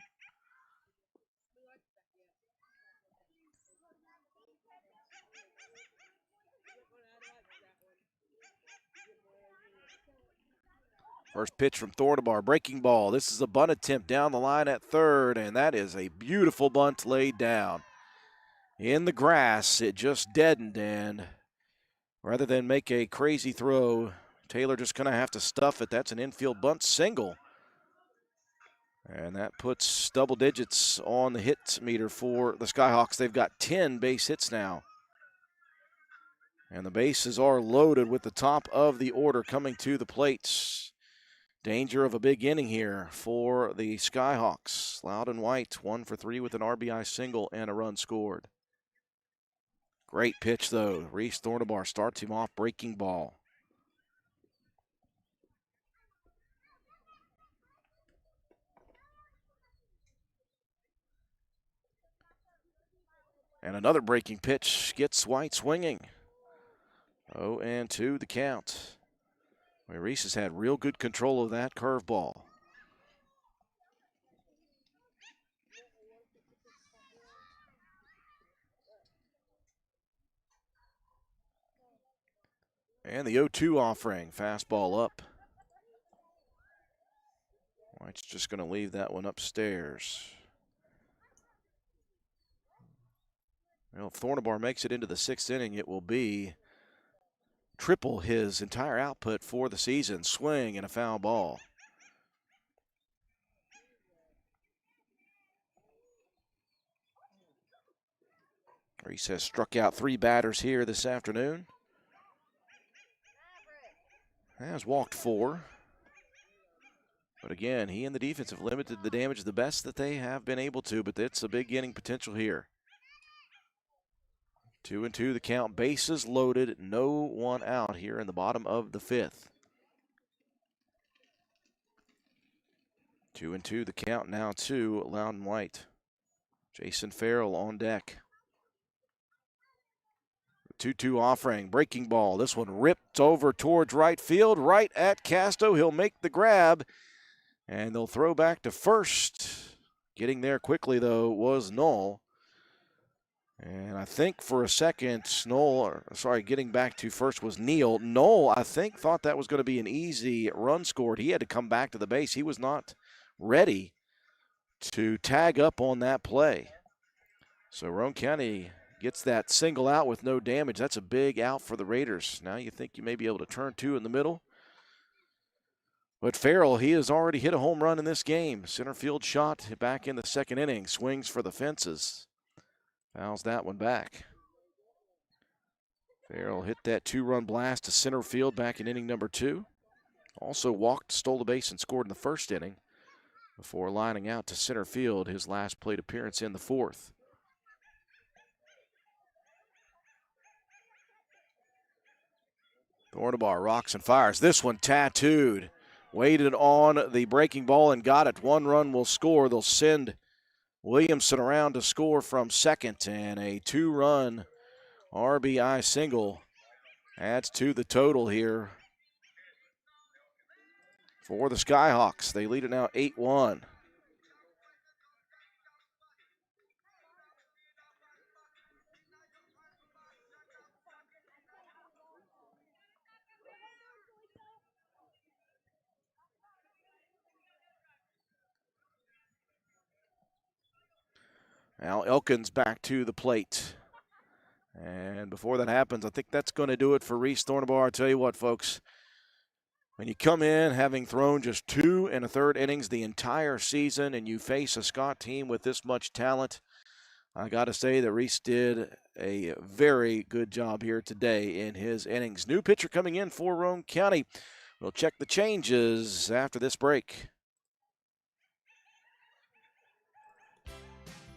First pitch from Thornabar, breaking ball. This is a bunt attempt down the line at third, and that is a beautiful bunt laid down. In the grass, it just deadened, and rather than make a crazy throw, Taylor just going to have to stuff it. That's an infield bunt single. And that puts double digits on the hit meter for the Skyhawks. They've got 10 base hits now. And the bases are loaded with the top of the order coming to the plates. Danger of a big inning here for the Skyhawks. Loudon White, 1 for 3 with an RBI single and a run scored. Great pitch, though. Reese Thornabar starts him off, breaking ball. And another breaking pitch gets White swinging. 0-2 the count. Reese has had real good control of that curveball. And the 0-2 offering, fastball up. White's just going to leave that one upstairs. Well, if Thornabar makes it into the sixth inning, it will be triple his entire output for the season. Swing and a foul ball. Reese has struck out 3 batters here this afternoon. Has walked 4. But again, he and the defense have limited the damage the best that they have been able to, but it's a big inning potential here. 2-2 the count, bases loaded, no one out here in the bottom of the fifth. 2-2 the count now to Loudon White. Jason Farrell on deck. 2-2 offering, breaking ball. This one ripped over towards right field, right at Casto. He'll make the grab, and they'll throw back to first. Getting there quickly, though, was Knoll. And I think for a second, getting back to first was Neal. Knoll, I think, thought that was going to be an easy run scored. He had to come back to the base. He was not ready to tag up on that play. So Roane County gets that single out with no damage. That's a big out for the Raiders. Now you think you may be able to turn two in the middle. But Farrell, he has already hit a home run in this game. Center field shot back in the second inning. Swings for the fences. Fouls that one back. Farrell hit that two-run blast to center field back in inning number 2. Also walked, stole the base, and scored in the first inning before lining out to center field, his last plate appearance in the 4th. Thornabar rocks and fires. This one tattooed. Waited on the breaking ball and got it. 1 run will score. They'll send Williamson around to score from second, and a 2-run RBI single adds to the total here for the Skyhawks. They lead it now 8-1. Al Elkins back to the plate. And before that happens, I think that's going to do it for Reese Thornabar. I tell you what, folks, when you come in having thrown just 2 1/3 innings the entire season and you face a Scott team with this much talent, I got to say that Reese did a very good job here today in his innings. New pitcher coming in for Roane County. We'll check the changes after this break.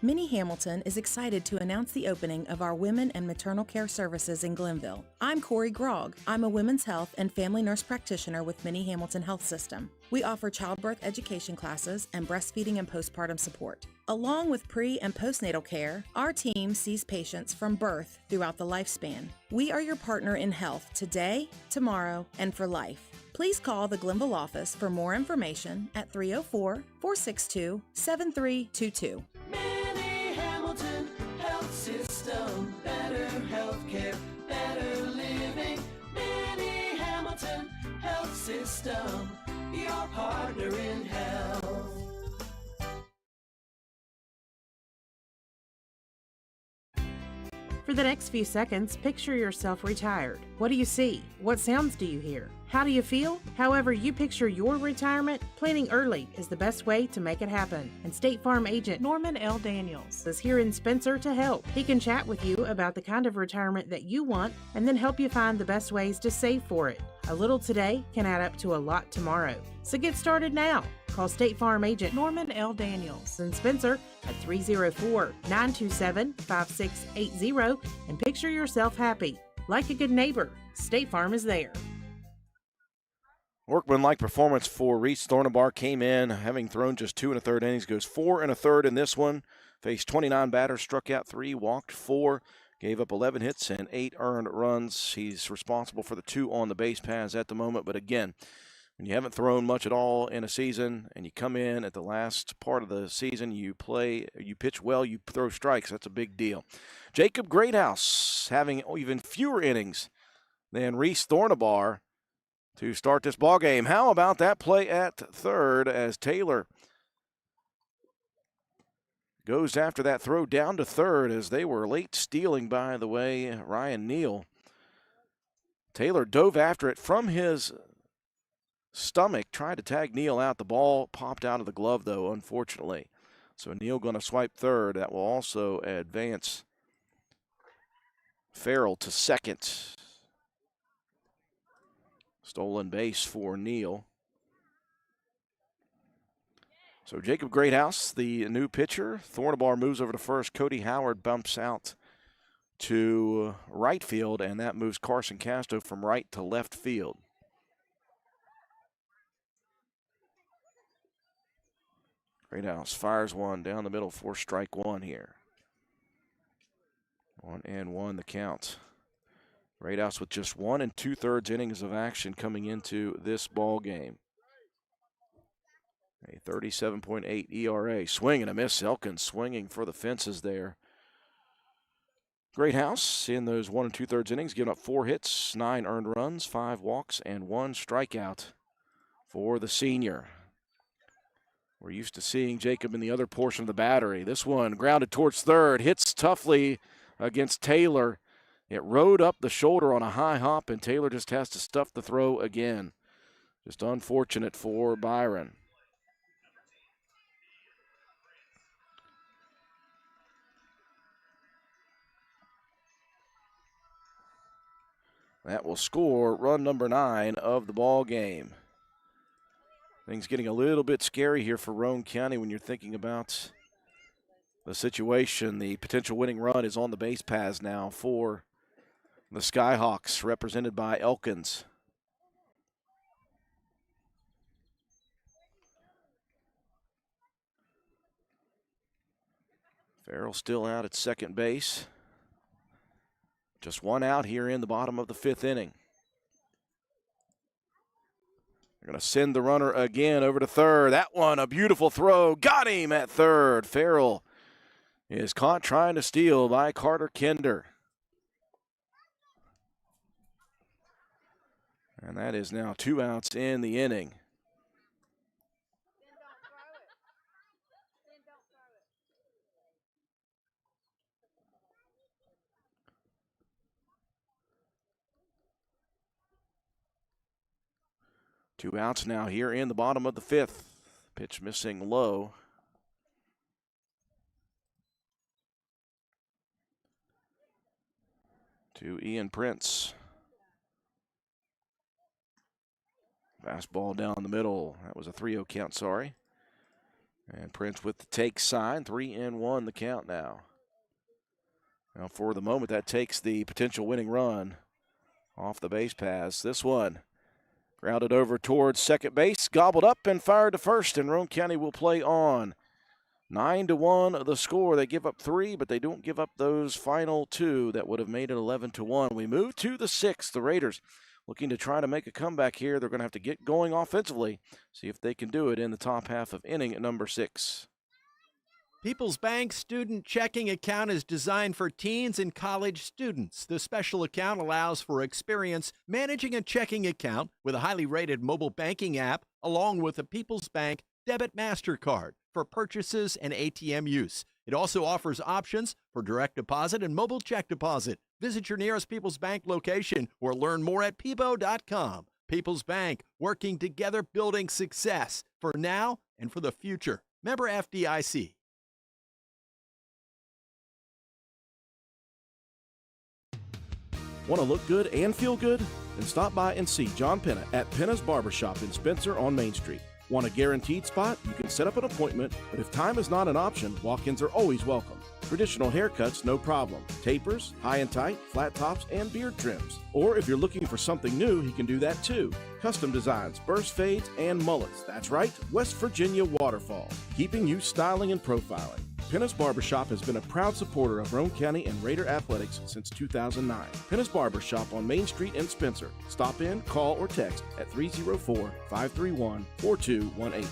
Minnie Hamilton is excited to announce the opening of our Women and Maternal Care Services in Glenville. I'm Corey Grogg. I'm a women's health and family nurse practitioner with Minnie Hamilton Health System. We offer childbirth education classes and breastfeeding and postpartum support. Along with pre- and postnatal care, our team sees patients from birth throughout the lifespan. We are your partner in health today, tomorrow, and for life. Please call the Glenville office for more information at 304-462-7322. System, better healthcare, better living. Minnie Hamilton Health System, your partner in health. For the next few seconds, picture yourself retired. What do you see? What sounds do you hear? How do you feel? However you picture your retirement, planning early is the best way to make it happen. And State Farm agent Norman L. Daniels is here in Spencer to help. He can chat with you about the kind of retirement that you want and then help you find the best ways to save for it. A little today can add up to a lot tomorrow. So get started now. Call State Farm agent Norman L. Daniels in Spencer at 304-927-5680 and picture yourself happy. Like a good neighbor, State Farm is there. Workmanlike performance for Reese Thornabar. Came in having thrown just 2 1/3 innings, goes 4 1/3 in this one. Faced 29 batters, struck out 3, walked 4, gave up 11 hits and 8 earned runs. He's responsible for the 2 on the base paths at the moment. But again, when you haven't thrown much at all in a season and you come in at the last part of the season, you pitch well, you throw strikes. That's a big deal. Jacob Greathouse having even fewer innings than Reese Thornabar to start this ball game. How about that play at third as Taylor goes after that throw down to third as they were late stealing, by the way, Ryan Neal. Taylor dove after it from his stomach, tried to tag Neal out. The ball popped out of the glove, though, unfortunately. So Neal going to swipe third. That will also advance Farrell to second. Stolen base for Neal. So Jacob Greathouse, the new pitcher. Thornabar moves over to first. Cody Howard bumps out to right field, and that moves Carson Casto from right to left field. Greathouse fires one down the middle for strike 1 here. 1-1 the count. Great House with just 1 2/3 innings of action coming into this ball game. A 37.8 ERA. Swing and a miss. Elkins swinging for the fences there. Great House in those 1 2/3 innings, giving up 4 hits, 9 earned runs, 5 walks, and 1 strikeout for the senior. We're used to seeing Jacob in the other portion of the battery. This one grounded towards third, hits toughly against Taylor. It rode up the shoulder on a high hop, and Taylor just has to stuff the throw again. Just unfortunate for Byron. That will score run number 9 of the ball game. Things getting a little bit scary here for Roane County when you're thinking about the situation. The potential winning run is on the base paths now for the Skyhawks, represented by Elkins. Farrell still out at second base. Just 1 out here in the bottom of the 5th inning. They're going to send the runner again over to third. That one, a beautiful throw. Got him at third. Farrell is caught trying to steal by Carter Kinder. And that is now 2 outs in the inning. Two outs now here in the bottom of the 5th. Pitch missing low. To Ian Prince. Fastball down the middle. That was a 3-0 count, sorry. And Prince with the take sign. 3-1 the count now. Now for the moment, that takes the potential winning run off the base pass. This one grounded over towards second base, gobbled up and fired to first, and Roane County will play on. 9-1 the score. They give up 3, but they don't give up those final 2 that would have made it 11-1. We move to the 6th. The Raiders looking to try to make a comeback here. They're going to have to get going offensively, see if they can do it in the top half of inning number 6. People's Bank Student Checking Account is designed for teens and college students. The special account allows for experience managing a checking account with a highly rated mobile banking app, along with a People's Bank Debit MasterCard for purchases and ATM use. It also offers options for direct deposit and mobile check deposit. Visit your nearest People's Bank location or learn more at peebo.com. People's Bank, working together, building success for now and for the future. Member FDIC. Want to look good and feel good? Then stop by and see John Penna at Penna's Barbershop in Spencer on Main Street. Want a guaranteed spot? You can set up an appointment, but if time is not an option, walk-ins are always welcome. Traditional haircuts, no problem. Tapers, high and tight, flat tops, and beard trims. Or if you're looking for something new, he can do that too. Custom designs, burst fades, and mullets. That's right, West Virginia waterfall, keeping you styling and profiling. Penna's Barbershop has been a proud supporter of Roane County and Raider athletics since 2009. Penna's Barbershop on Main Street in Spencer. Stop in, call, or text at 304-531-4218.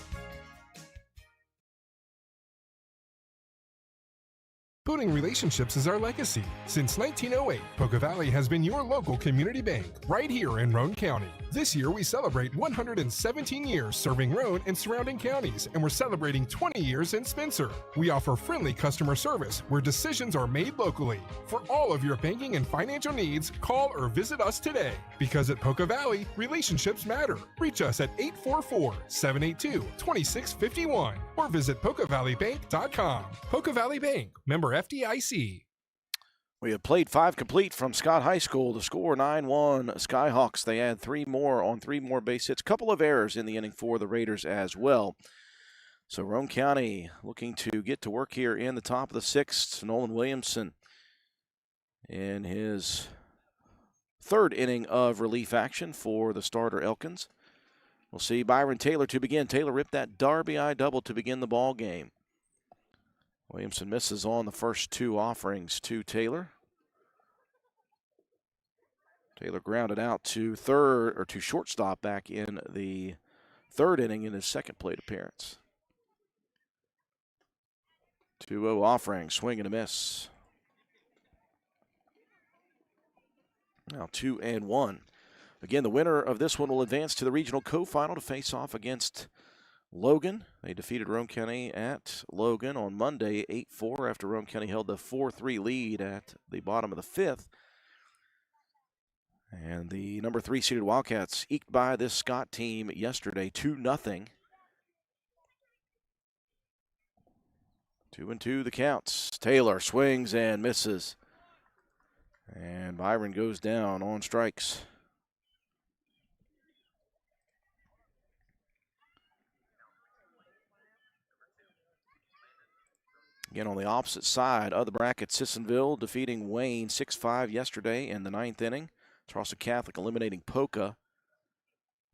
Building relationships is our legacy. Since 1908, Poca Valley has been your local community bank, right here in Roane County. This year, we celebrate 117 years serving Roane and surrounding counties, and we're celebrating 20 years in Spencer. We offer friendly customer service where decisions are made locally. For all of your banking and financial needs, call or visit us today. Because at Poca Valley, relationships matter. Reach us at 844-782-2651 or visit PocaValleyBank.com. Poca Valley Bank, member FDIC. We have played 5 complete from Scott High School. The score 9-1 Skyhawks. They add 3 more on 3 more base hits. Couple of errors in the inning for the Raiders as well. So Roane County looking to get to work here in the top of the 6th. Nolan Williamson in his 3rd inning of relief action for the starter Elkins. We'll see Byron Taylor to begin. Taylor ripped that RBI double to begin the ball game. Williamson misses on the first 2 offerings to Taylor. Taylor grounded out to third or to shortstop back in the third inning in his second plate appearance. 2-0 offering, swing and a miss. Now 2-1. Again, the winner of this one will advance to the regional co-final to face off against Logan. They defeated Roane County at Logan on Monday 8-4 after Roane County held the 4-3 lead at the bottom of the fifth. And the number 3 seeded Wildcats eked by this Scott team yesterday 2-0. 2-2 the counts. Taylor swings and misses. And Byron goes down on strikes. Again, on the opposite side of the bracket, Sissonville defeating Wayne 6-5 yesterday in the ninth inning. Charleston Catholic eliminating Polka.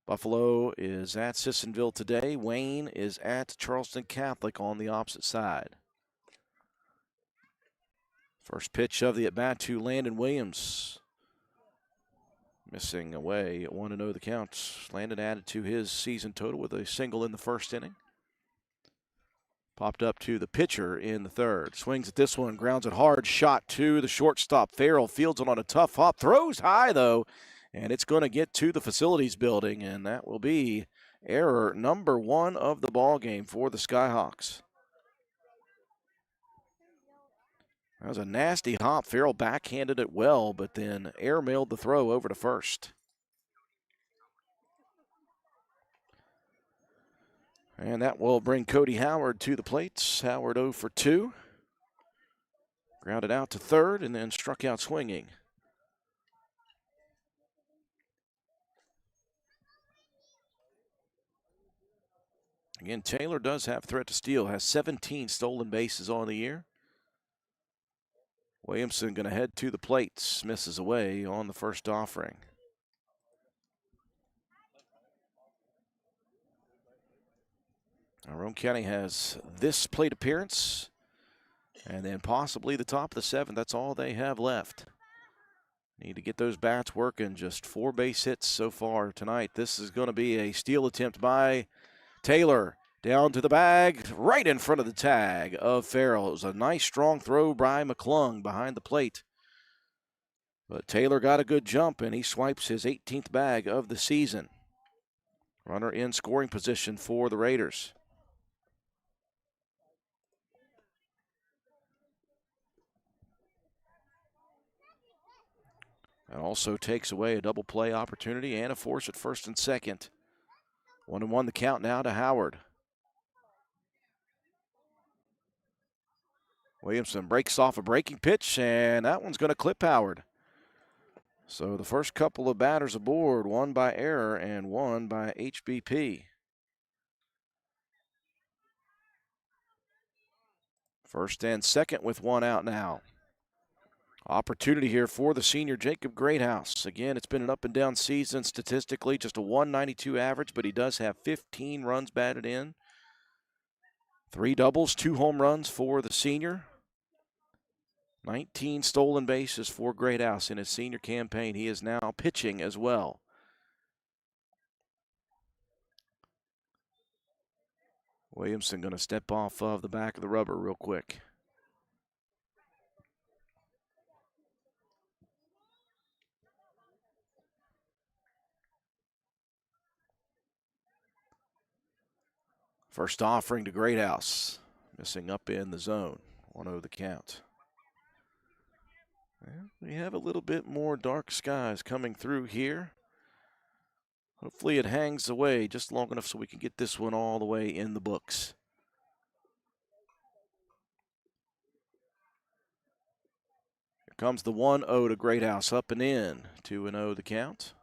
Buffalo is at Sissonville today. Wayne is at Charleston Catholic on the opposite side. First pitch of the at-bat to Landon Williams. Missing away, 1-0 the count. Landon added to his season total with a single in the first inning. Popped up to the pitcher in the third. Swings at this one, grounds it hard. Shot to the shortstop. Farrell fields it on a tough hop. Throws high, though, and it's going to get to the facilities building, and that will be error number 1 of the ball game for the Skyhawks. That was a nasty hop. Farrell backhanded it well, but then airmailed the throw over to first. And that will bring Cody Howard to the plate. Howard 0 for 2. Grounded out to third and then struck out swinging. Again, Taylor does have threat to steal, has 17 stolen bases on the year. Williamson going to head to the plate, misses away on the first offering. Now, Roane County has this plate appearance and then possibly the top of the 7th. That's all they have left. Need to get those bats working. Just 4 base hits so far tonight. This is going to be a steal attempt by Taylor. Down to the bag, right in front of the tag of Farrell. It was a nice strong throw by McClung behind the plate. But Taylor got a good jump, and he swipes his 18th bag of the season. Runner in scoring position for the Raiders. That also takes away a double play opportunity and a force at first and second. 1-1 the count now to Howard. Williamson breaks off a breaking pitch, and that one's going to clip Howard. So the first couple of batters aboard, one by error and one by HBP. First and second with one out now. Opportunity here for the senior Jacob Greathouse. Again, it's been an up and down season statistically, just a 192 average, but he does have 15 runs batted in. 3 doubles, 2 home runs for the senior. 19 stolen bases for Greathouse in his senior campaign. He is now pitching as well. Williamson going to step off of the back of the rubber real quick. First offering to Greathouse. Missing up in the zone. 1-0 the count. Well, we have a little bit more dark skies coming through here. Hopefully it hangs away just long enough so we can get this one all the way in the books. Here comes the 1-0 to Greathouse, up and in. 2-0 the count.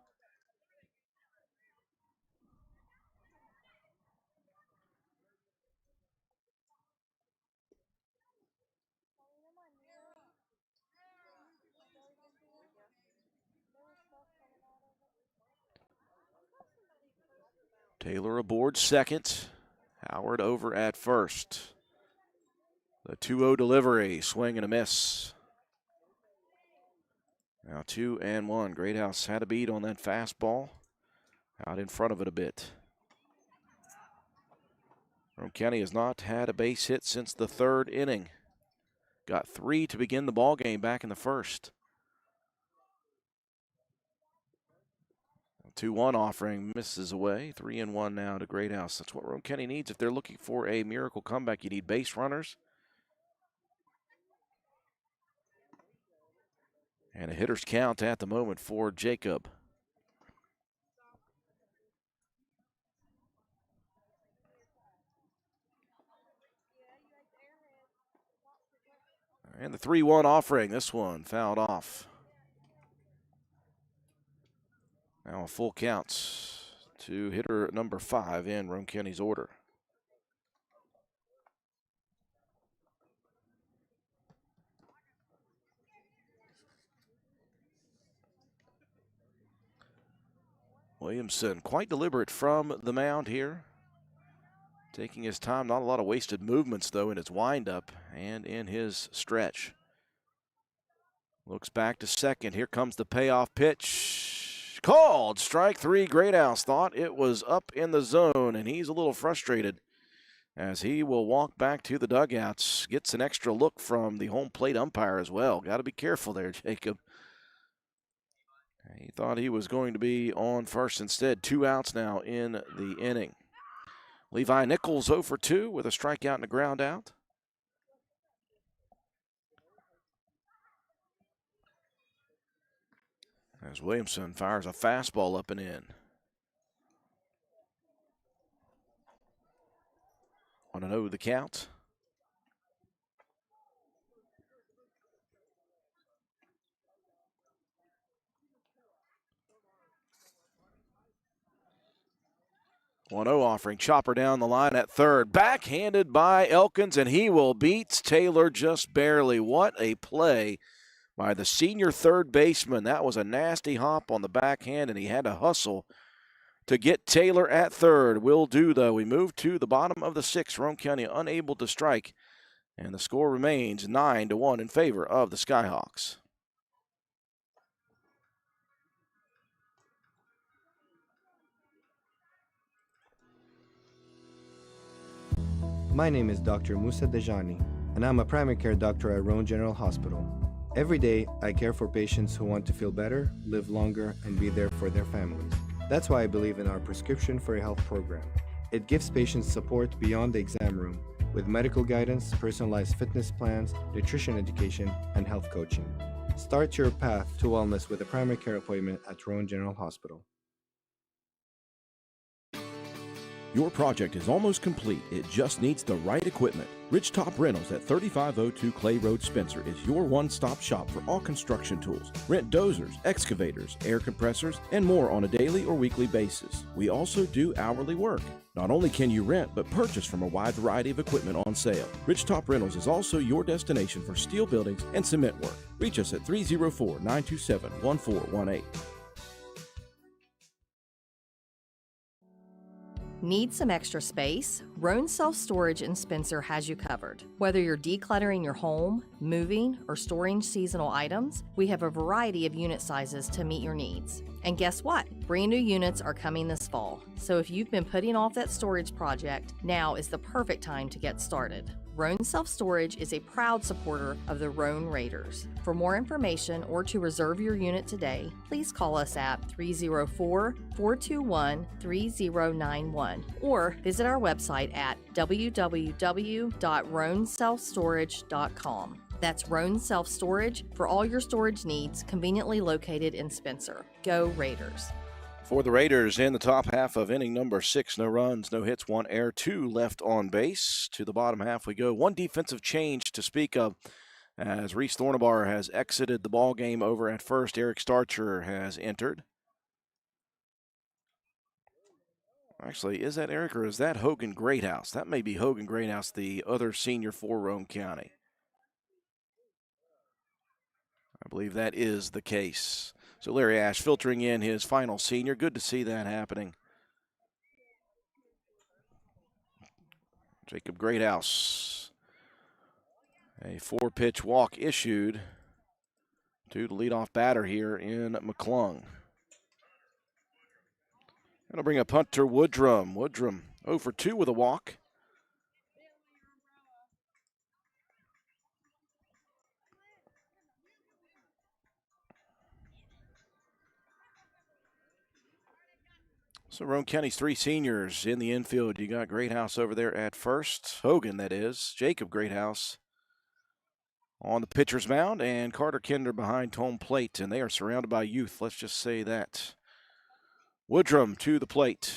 Taylor aboard second. Howard over at first. The 2-0 delivery, swing and a miss. Now 2-1. Greathouse had a beat on that fastball. Out in front of it a bit. Roane County has not had a base hit since the third inning. Got 3 to begin the ball game back in the first. 2-1 offering misses away. 3-1 now to Greathouse. That's what Roane County needs. If they're looking for a miracle comeback, you need base runners and a hitter's count at the moment for Jacob. And the 3-1 offering. This one fouled off. Now a full count to hitter number 5 in Roane County's order. Williamson, quite deliberate from the mound here. Taking his time, not a lot of wasted movements, though, in his windup and in his stretch. Looks back to second. Here comes the payoff pitch. Called strike 3. Greathouse thought it was up in the zone, and he's a little frustrated as he will walk back to the dugouts. Gets an extra look from the home plate umpire as well. Got to be careful there, Jacob. He thought he was going to be on first instead. 2 outs now in the inning. Levi Nichols 0 for 2 with a strikeout and a ground out. As Williamson fires a fastball up and in. 1-0 the count. Offering chopper down the line at third. Backhanded by Elkins, and he will beat Taylor just barely. What a play by the senior third baseman. That was a nasty hop on the backhand, and he had to hustle to get Taylor at third. Will do, though. We move to the bottom of the 6th. Roane County unable to strike, and the score remains 9-1 in favor of the Skyhawks. My name is Dr. Musa Dejani, and I'm a primary care doctor at Roane General Hospital. Every day, I care for patients who want to feel better, live longer, and be there for their families. That's why I believe in our Prescription for a Health program. It gives patients support beyond the exam room with medical guidance, personalized fitness plans, nutrition education, and health coaching. Start your path to wellness with a primary care appointment at Roane General Hospital. Your project is almost complete. It just needs the right equipment. Ridgetop Rentals at 3502 Clay Road, Spencer is your one-stop shop for all construction tools. Rent dozers, excavators, air compressors, and more on a daily or weekly basis. We also do hourly work. Not only can you rent, but purchase from a wide variety of equipment on sale. Ridgetop Rentals is also your destination for steel buildings and cement work. Reach us at 304-927-1418. Need some extra space? Roane Self Storage in Spencer has you covered. Whether you're decluttering your home, moving, or storing seasonal items, we have a variety of unit sizes to meet your needs. And guess what? Brand new units are coming this fall. So if you've been putting off that storage project, now is the perfect time to get started. Roane Self Storage is a proud supporter of the Roane Raiders. For more information or to reserve your unit today, please call us at 304-421-3091 or visit our website at www.roaneselfstorage.com. That's Roane Self Storage for all your storage needs, conveniently located in Spencer. Go Raiders! For the Raiders in the top half of inning number 6, no runs, no hits, 1 error, 2 left on base. To the bottom half we go. 1 defensive change to speak of as Reese Thornabar has exited the ball game over at first. Eric Starcher has entered. Actually, is that Eric or is that Hogan Greathouse? That may be Hogan Greathouse, the other senior for Roane County. I believe that is the case. So Larry Ash filtering in his final senior. Good to see that happening. Jacob Greathouse. A 4-pitch walk issued to the leadoff batter here in McClung. Going to bring up Hunter Woodrum. Woodrum 0 for 2 with a walk. So Roane County's 3 seniors in the infield. You got Greathouse over there at first. Hogan, that is. Jacob Greathouse on the pitcher's mound, and Carter Kinder behind home plate, and they are surrounded by youth. Let's just say that. Woodrum to the plate.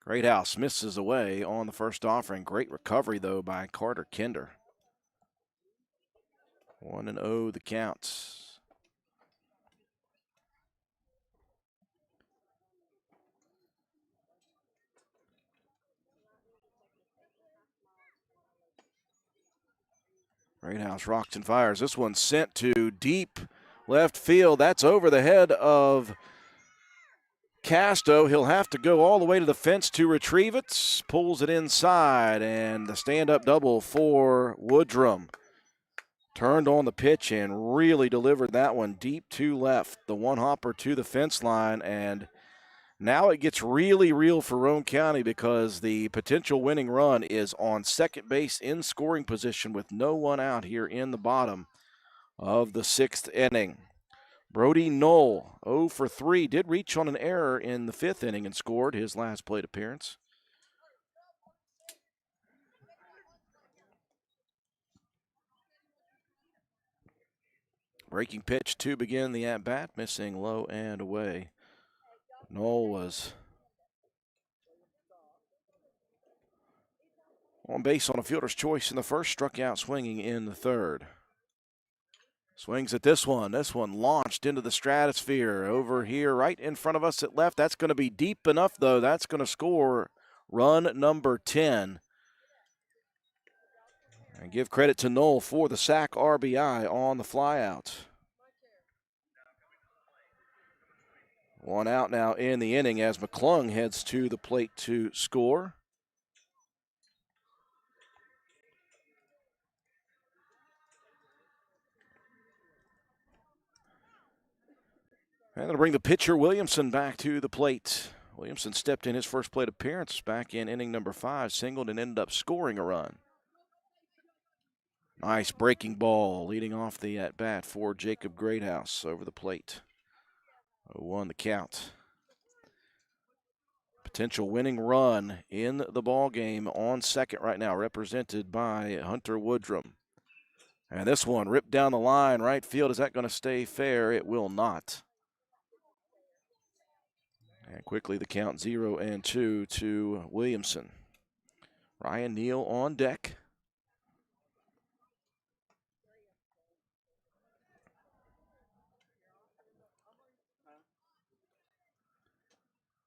Greathouse misses away on the first offering. Great recovery, though, by Carter Kinder. 1-0 the count. Greathouse rocks and fires. This one sent to deep left field. That's over the head of Casto. He'll have to go all the way to the fence to retrieve it. Pulls it inside, and the stand-up double for Woodrum. Turned on the pitch and really delivered that one deep to left. The one-hopper to the fence line, and now it gets really real for Roane County because the potential winning run is on second base in scoring position with no one out here in the bottom of the 6th inning. Brody Knoll, 0 for 3, did reach on an error in the 5th inning and scored his last plate appearance. Breaking pitch to begin the at-bat, missing low and away. Knoll was on base on a fielder's choice in the first, struck out swinging in the 3rd. Swings at this one. This one launched into the stratosphere over here right in front of us at left. That's going to be deep enough, though. That's going to score run number 10. And give credit to Knoll for the sac RBI on the flyout. 1 out now in the inning as McClung heads to the plate to score. And it'll bring the pitcher Williamson back to the plate. Williamson stepped in his first plate appearance back in inning number 5, singled and ended up scoring a run. Nice breaking ball leading off the at-bat for Jacob Greathouse over the plate. 0-1 the count. Potential winning run in the ball game on second right now, represented by Hunter Woodrum. And this one ripped down the line, right field. Is that going to stay fair? It will not. And quickly the count 0-2 to Williamson. Ryan Neal on deck.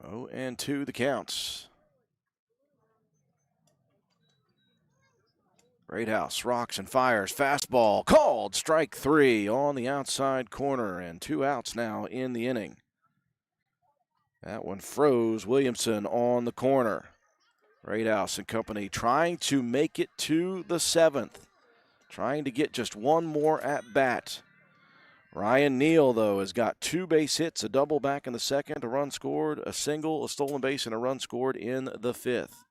Oh, and 2 the counts. Greathouse rocks and fires. Fastball called. Strike 3 on the outside corner, and 2 outs now in the inning. That one froze Williamson on the corner. Greathouse and company trying to make it to the 7th. Trying to get just one more at bat. Ryan Neal, though, has got 2 base hits, a double back in the 2nd, a run scored, a single, a stolen base, and a run scored in the 5th.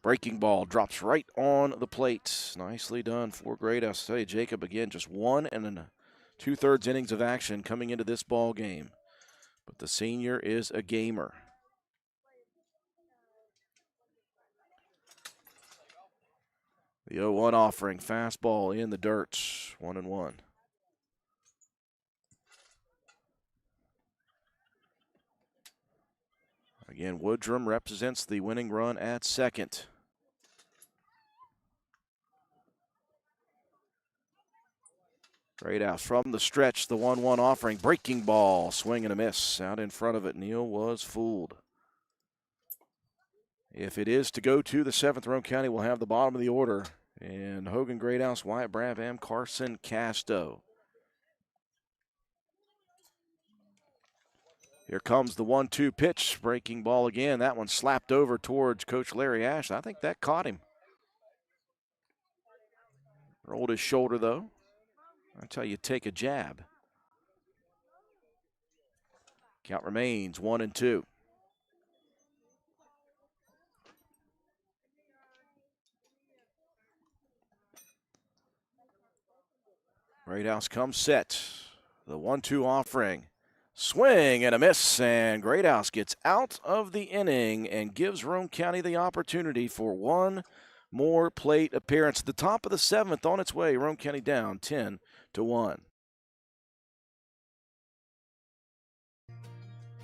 Breaking ball drops right on the plate. Nicely done for Greathouse. I tell you, Jacob, again, just 1 2/3 innings of action coming into this ball game. But the senior is a gamer. The 0-1 offering, fastball in the dirt, 1-1. Again, Woodrum represents the winning run at second. Greathouse from the stretch, the 1-1 offering, breaking ball, swing and a miss. Out in front of it, Neal was fooled. If it is to go to the 7th, Roane County will have the bottom of the order. And Hogan Greathouse, Wyatt Brabham, Carson Casto. Here comes the 1-2 pitch, breaking ball again. That one slapped over towards Coach Larry Ash. I think that caught him. Rolled his shoulder, though. That's how you take a jab. Count remains 1-2. Greathouse comes set. The 1-2 offering. Swing and a miss, and Greathouse gets out of the inning and gives Roane County the opportunity for one more plate appearance. At the top of the 7th, on its way, Roane County down 10-1.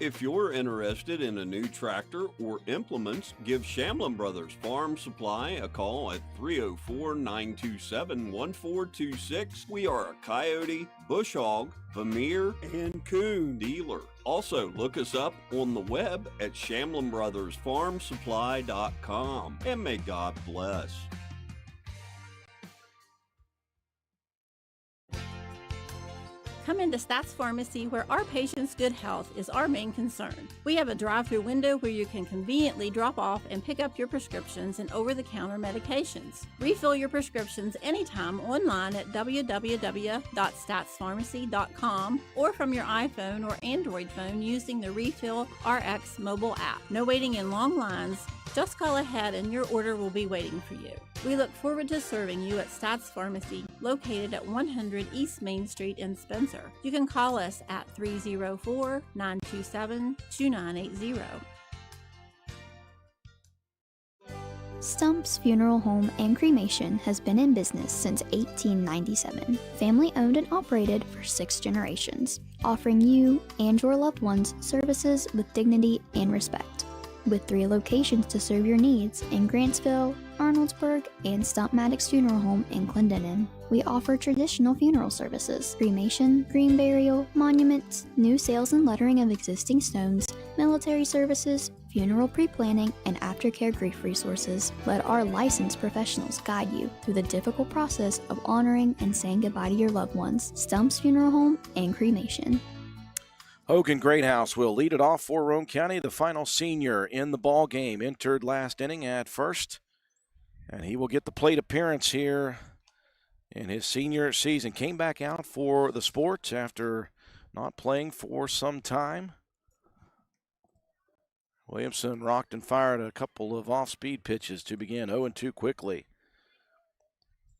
If you're interested in a new tractor or implements, give Shamlin Brothers Farm Supply a call at 304-927-1426. We are a coyote, bush hog, Vermeer, and coon dealer. Also, look us up on the web at ShamlinBrothersFarmSupply.com. And may God bless. Come into Stats Pharmacy, where our patients' good health is our main concern. We have a drive-through window where you can conveniently drop off and pick up your prescriptions and over-the-counter medications. Refill your prescriptions anytime online at www.statspharmacy.com or from your iPhone or Android phone using the Refill RX mobile app. No waiting in long lines. Just call ahead and your order will be waiting for you. We look forward to serving you at Stats Pharmacy, located at 100 East Main Street in Spencer. You can call us at 304-927-2980. Stump's Funeral Home and Cremation has been in business since 1897. Family owned and operated for 6 generations, offering you and your loved ones services with dignity and respect. With 3 locations to serve your needs in Grantsville, Arnoldsburg, and Stump Maddox Funeral Home in Clendenin. We offer traditional funeral services, cremation, green burial, monuments, new sales and lettering of existing stones, military services, funeral pre-planning, and aftercare grief resources. Let our licensed professionals guide you through the difficult process of honoring and saying goodbye to your loved ones. Stump's Funeral Home and Cremation. Hogan Greathouse will lead it off for Roane County. The final senior in the ball game entered last inning at first, and he will get the plate appearance here in his senior season. Came back out for the sport after not playing for some time. Williamson rocked and fired a couple of off-speed pitches to begin. 0-2 quickly.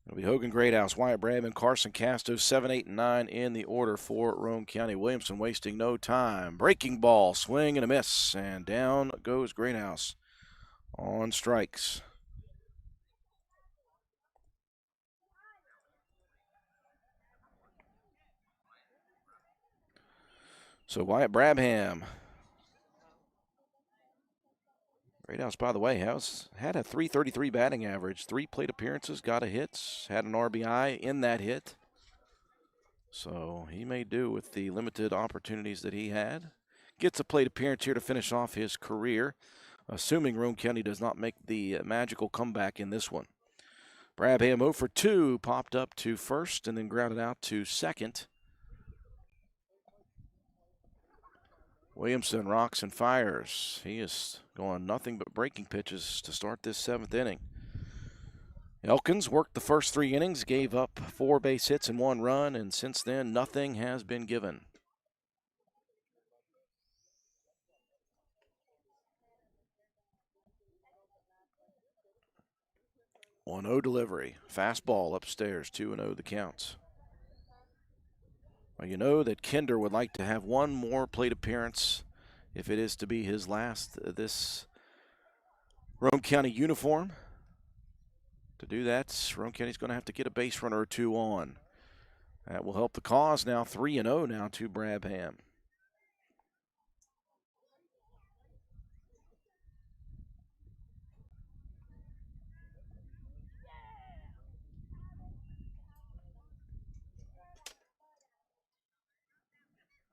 It'll be Hogan Greathouse, Wyatt Bradman, Carson Casto, 7, 8, and 9 in the order for Roane County. Williamson wasting no time. Breaking ball, swing and a miss, and down goes Greathouse on strikes. So Wyatt Brabham. Greathouse, by the way, had a .333 batting average, 3 plate appearances, got a hit, had an RBI in that hit. So he may do with the limited opportunities that he had. Gets a plate appearance here to finish off his career, assuming Roane County does not make the magical comeback in this one. Brabham 0 for 2, popped up to first and then grounded out to second. Williamson rocks and fires. He is going nothing but breaking pitches to start this 7th inning. Elkins worked the first 3 innings, gave up 4 base hits and 1 run, and since then nothing has been given. One 0 delivery. Fastball upstairs, 2-0 the counts. Well, you know that Kinder would like to have one more plate appearance if it is to be his last this Roane County uniform. To do that, Roane County's going to have to get a base runner or 2 on. That will help the cause now. 3-0 now to Brabham.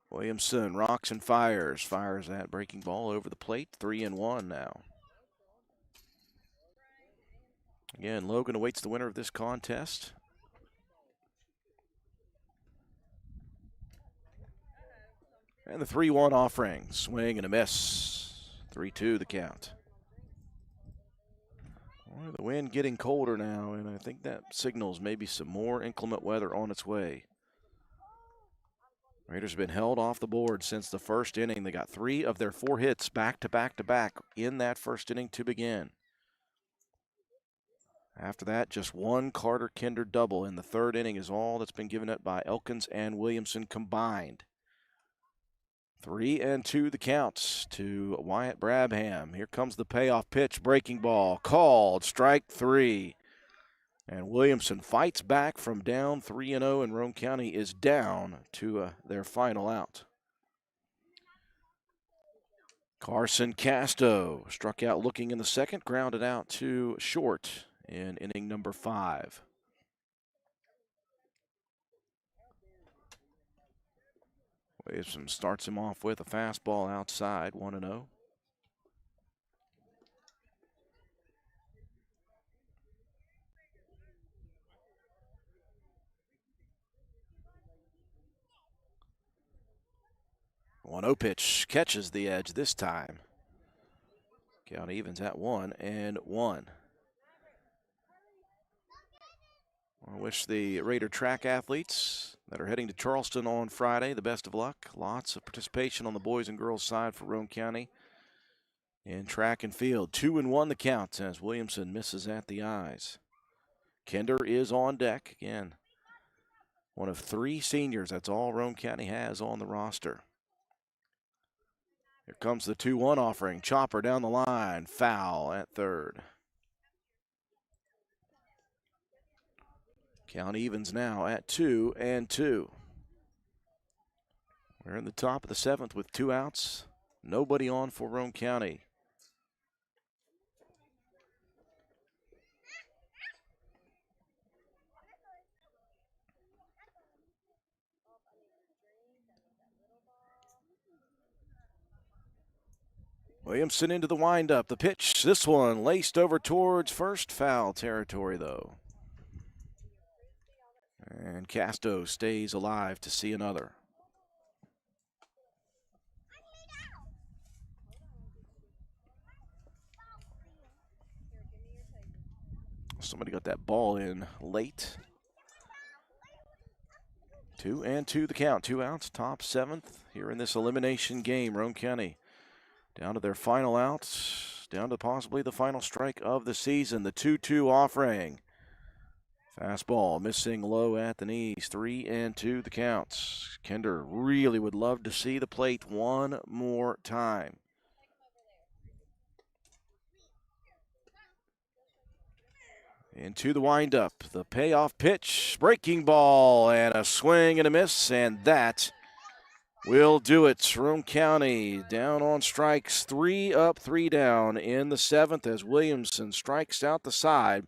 Williamson rocks and fires. Fires that breaking ball over the plate. 3-1 now. Again, Logan awaits the winner of this contest. And the 3-1 offering. Swing and a miss. 3-2 the count. Well, the wind getting colder now, and I think that signals maybe some more inclement weather on its way. Raiders have been held off the board since the first inning. They got 3 of their 4 hits back to back to back in that first inning to begin. After that, just 1 Carter Kinder double in the third inning is all that's been given up by Elkins and Williamson combined. 3-2 the counts to Wyatt Brabham. Here comes the payoff pitch, breaking ball, called, strike 3. And Williamson fights back from down 3-0, and Roane County is down to their final out. Carson Casto struck out looking in the second, grounded out to short in inning number 5. Williamson starts him off with a fastball outside, 1-0. One-0 pitch catches the edge this time. Count evens at 1-1. I wish the Raider track athletes that are heading to Charleston on Friday the best of luck. Lots of participation on the boys and girls side for Roane County in track and field. 2-1 the count as Williamson misses at the eyes. Kinder is on deck again. One of 3 seniors. That's all Roane County has on the roster. Here comes the 2-1 offering. Chopper down the line. Foul at third. Count evens now at 2-2. We're in the top of the 7th with 2 outs. Nobody on for Roane County. Williamson into the windup. The pitch, this one laced over towards first, foul territory though. And Casto stays alive to see another. Somebody got that ball in late. 2-2 the count. 2 outs, top 7th here in this elimination game. Roane County down to their final outs, down to possibly the final strike of the season. The 2-2 offering. Fastball missing low at the knees. 3-2 the counts. Kinder really would love to see the plate one more time. Into the windup. The payoff pitch. Breaking ball and a swing and a miss, and that will do it. Roane County down on strikes. 3 up, 3 down in the 7th as Williamson strikes out the side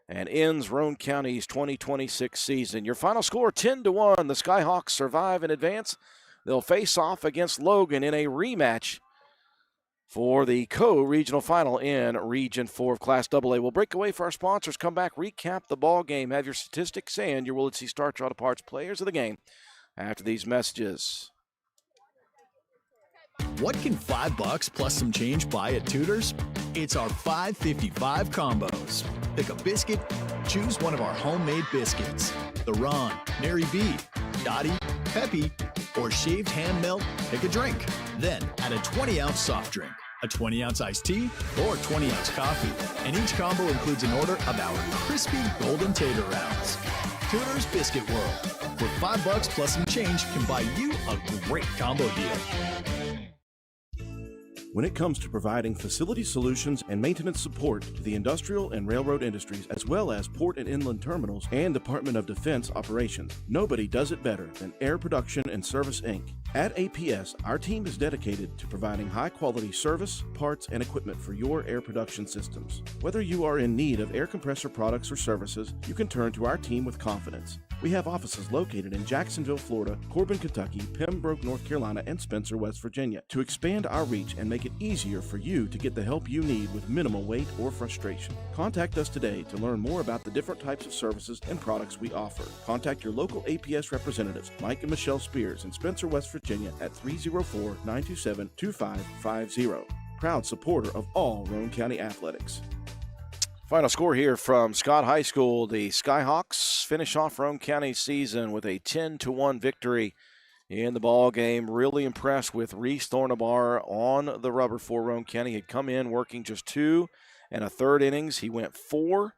and ends Roane County's 2026 season. Your final score, 10-1. The Skyhawks survive and advance. They'll face off against Logan in a rematch for the co-regional final in Region 4 of Class AA. We'll break away for our sponsors, come back, recap the ball game, have your statistics and your Willard C. Starch Auto Parts players of the game after these messages. What can $5 plus some change buy at Tudor's? It's our $5.55 combos. Pick a biscuit, choose one of our homemade biscuits. The Roane, Mary B, Dottie, Peppy, or shaved ham melt, pick a drink. Then add a 20-ounce soft drink, a 20-ounce iced tea, or 20-ounce coffee. And each combo includes an order of our crispy golden tater rounds. Tudor's Biscuit World, where $5 plus some change can buy you a great combo deal. When it comes to providing facility solutions and maintenance support to the industrial and railroad industries, as well as port and inland terminals and Department of Defense operations, nobody does it better than Air Production and Service, Inc. At APS, our team is dedicated to providing high-quality service, parts, and equipment for your air production systems. Whether you are in need of air compressor products or services, you can turn to our team with confidence. We have offices located in Jacksonville, Florida, Corbin, Kentucky, Pembroke, North Carolina, and Spencer, West Virginia. To expand our reach and make it easier for you to get the help you need with minimal wait or frustration, contact us today to learn more about the different types of services and products we offer. Contact your local APS representatives, Mike and Michelle Spears in Spencer, West Virginia at 304-927-2550. Proud supporter of all Roane County athletics. Final score here from Scott High School. The Skyhawks finish off Roane County's season with a 10-1 victory in the ball game. Really impressed with Reese Thornabar on the rubber for Roane County. Had come in working just 2 1/3 innings. He went 4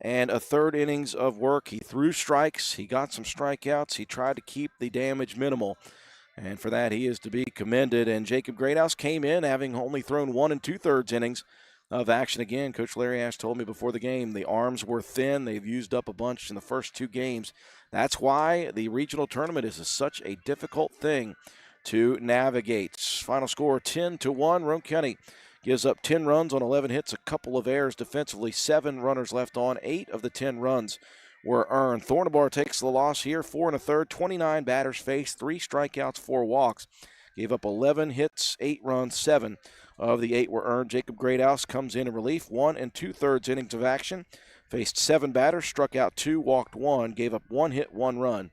1/3 innings of work. He threw strikes. He got some strikeouts. He tried to keep the damage minimal. And for that, he is to be commended. And Jacob Greathouse came in having only thrown 1 2/3 innings of action. Again, Coach Larry Ash told me before the game, the arms were thin. They've used up a bunch in the first 2 games. That's why the regional tournament is such a difficult thing to navigate. Final score 10-1. Roane County gives up 10 runs on 11 hits, a couple of errors defensively, 7 runners left on. 8 of the 10 runs were earned. Thornabar takes the loss here, 4 1/3, 29 batters faced, 3 strikeouts, 4 walks. Gave up 11 hits, 8 runs, 7 of the 8 were earned. Jacob Greathouse comes in relief, 1 2/3 innings of action. Faced 7 batters, struck out 2, walked 1, gave up 1 hit, 1 run,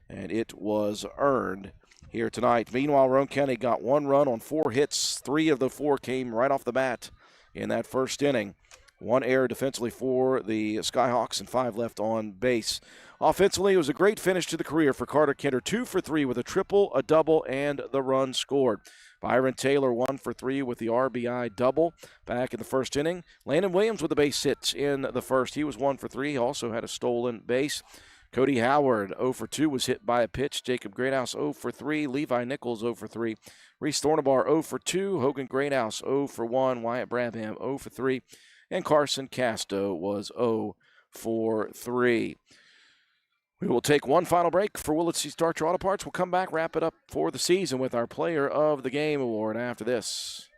and it was earned here tonight. Meanwhile, Roane County got 1 run on 4 hits. 3 of the 4 came right off the bat in that first inning. 1 error defensively for the Skyhawks and 5 left on base. Offensively, it was a great finish to the career for Carter Kinder. 2 for 3 with a triple, a double, and the run scored. Byron Taylor 1 for 3 with the RBI double back in the first inning. Landon Williams with a base hit in the first. He was 1 for 3. He also had a stolen base. Cody Howard 0 for 2 was hit by a pitch. Jacob Greathouse 0 for 3. Levi Nichols 0 for 3. Reese Thornabar 0 for 2. Hogan Greathouse 0 for 1. Wyatt Brabham 0 for 3. And Carson Casto was 0 for 3. We will take one final break for Willett C. Starcher Auto Parts. We'll come back, wrap it up for the season with our Player of the Game award after this.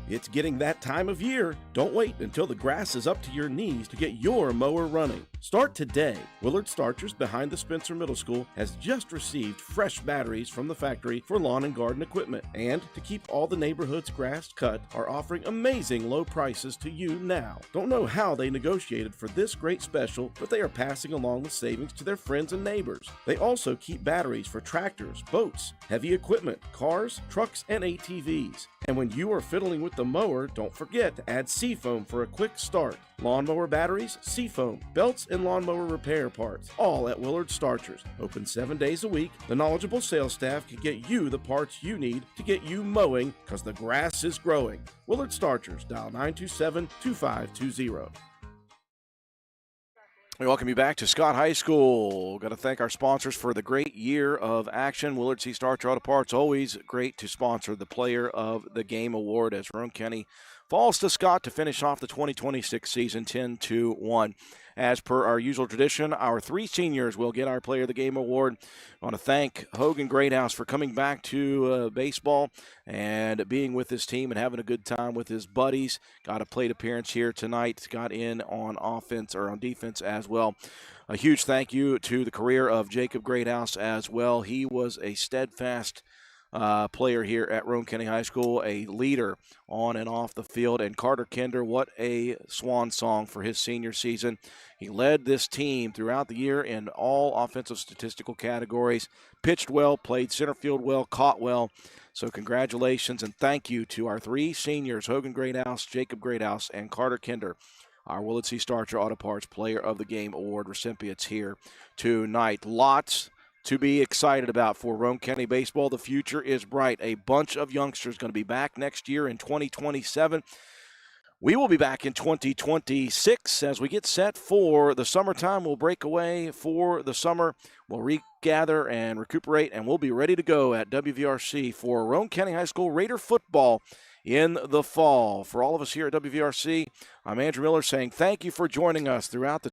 It's getting that time of year. Don't wait until the grass is up to your knees to get your mower running. Start today. Willard Starchers behind the Spencer Middle School has just received fresh batteries from the factory for lawn and garden equipment. And to keep all the neighborhood's grass cut, are offering amazing low prices to you now. Don't know how they negotiated for this great special, but they are passing along the savings to their friends and neighbors. They also keep batteries for tractors, boats, heavy equipment, cars, trucks, and ATVs. And when you are fiddling with the mower, don't forget to add Seafoam for a quick start. Lawnmower batteries, Seafoam, belts, and lawnmower repair parts, all at Willard Starchers. Open 7 days a week. The knowledgeable sales staff can get you the parts you need to get you mowing, because the grass is growing. Willard Starchers, dial 927-2520. We welcome you back to Scott High School. Got to thank our sponsors for the great year of action. Willard C. Starcher Auto Parts, always great to sponsor the Player of the Game award as Roane County falls to Scott to finish off the 2026 season 10-1. As per our usual tradition, our 3 seniors will get our Player of the Game award. I want to thank Hogan Greathouse for coming back to baseball and being with his team and having a good time with his buddies. Got a plate appearance here tonight. Got in on offense or on defense as well. A huge thank you to the career of Jacob Greathouse as well. He was a steadfast player here at Roane County High School, a leader on and off the field. And Carter Kinder, what a swan song for his senior season. He led this team throughout the year in all offensive statistical categories, pitched well, played center field well, caught well. So congratulations and thank you to our 3 seniors, Hogan Greathouse, Jacob Greathouse, and Carter Kinder, our Willett C. Starcher Auto Parts Player of the Game award recipients here tonight. Lots to be excited about for Roane County baseball. The future is bright. A bunch of youngsters going to be back next year in 2027. We will be back in 2026 as we get set for the summertime. We'll break away for the summer. We'll regather and recuperate, and we'll be ready to go at WVRC for Roane County High School Raider football in the fall. For all of us here at WVRC, I'm Andrew Miller saying thank you for joining us throughout the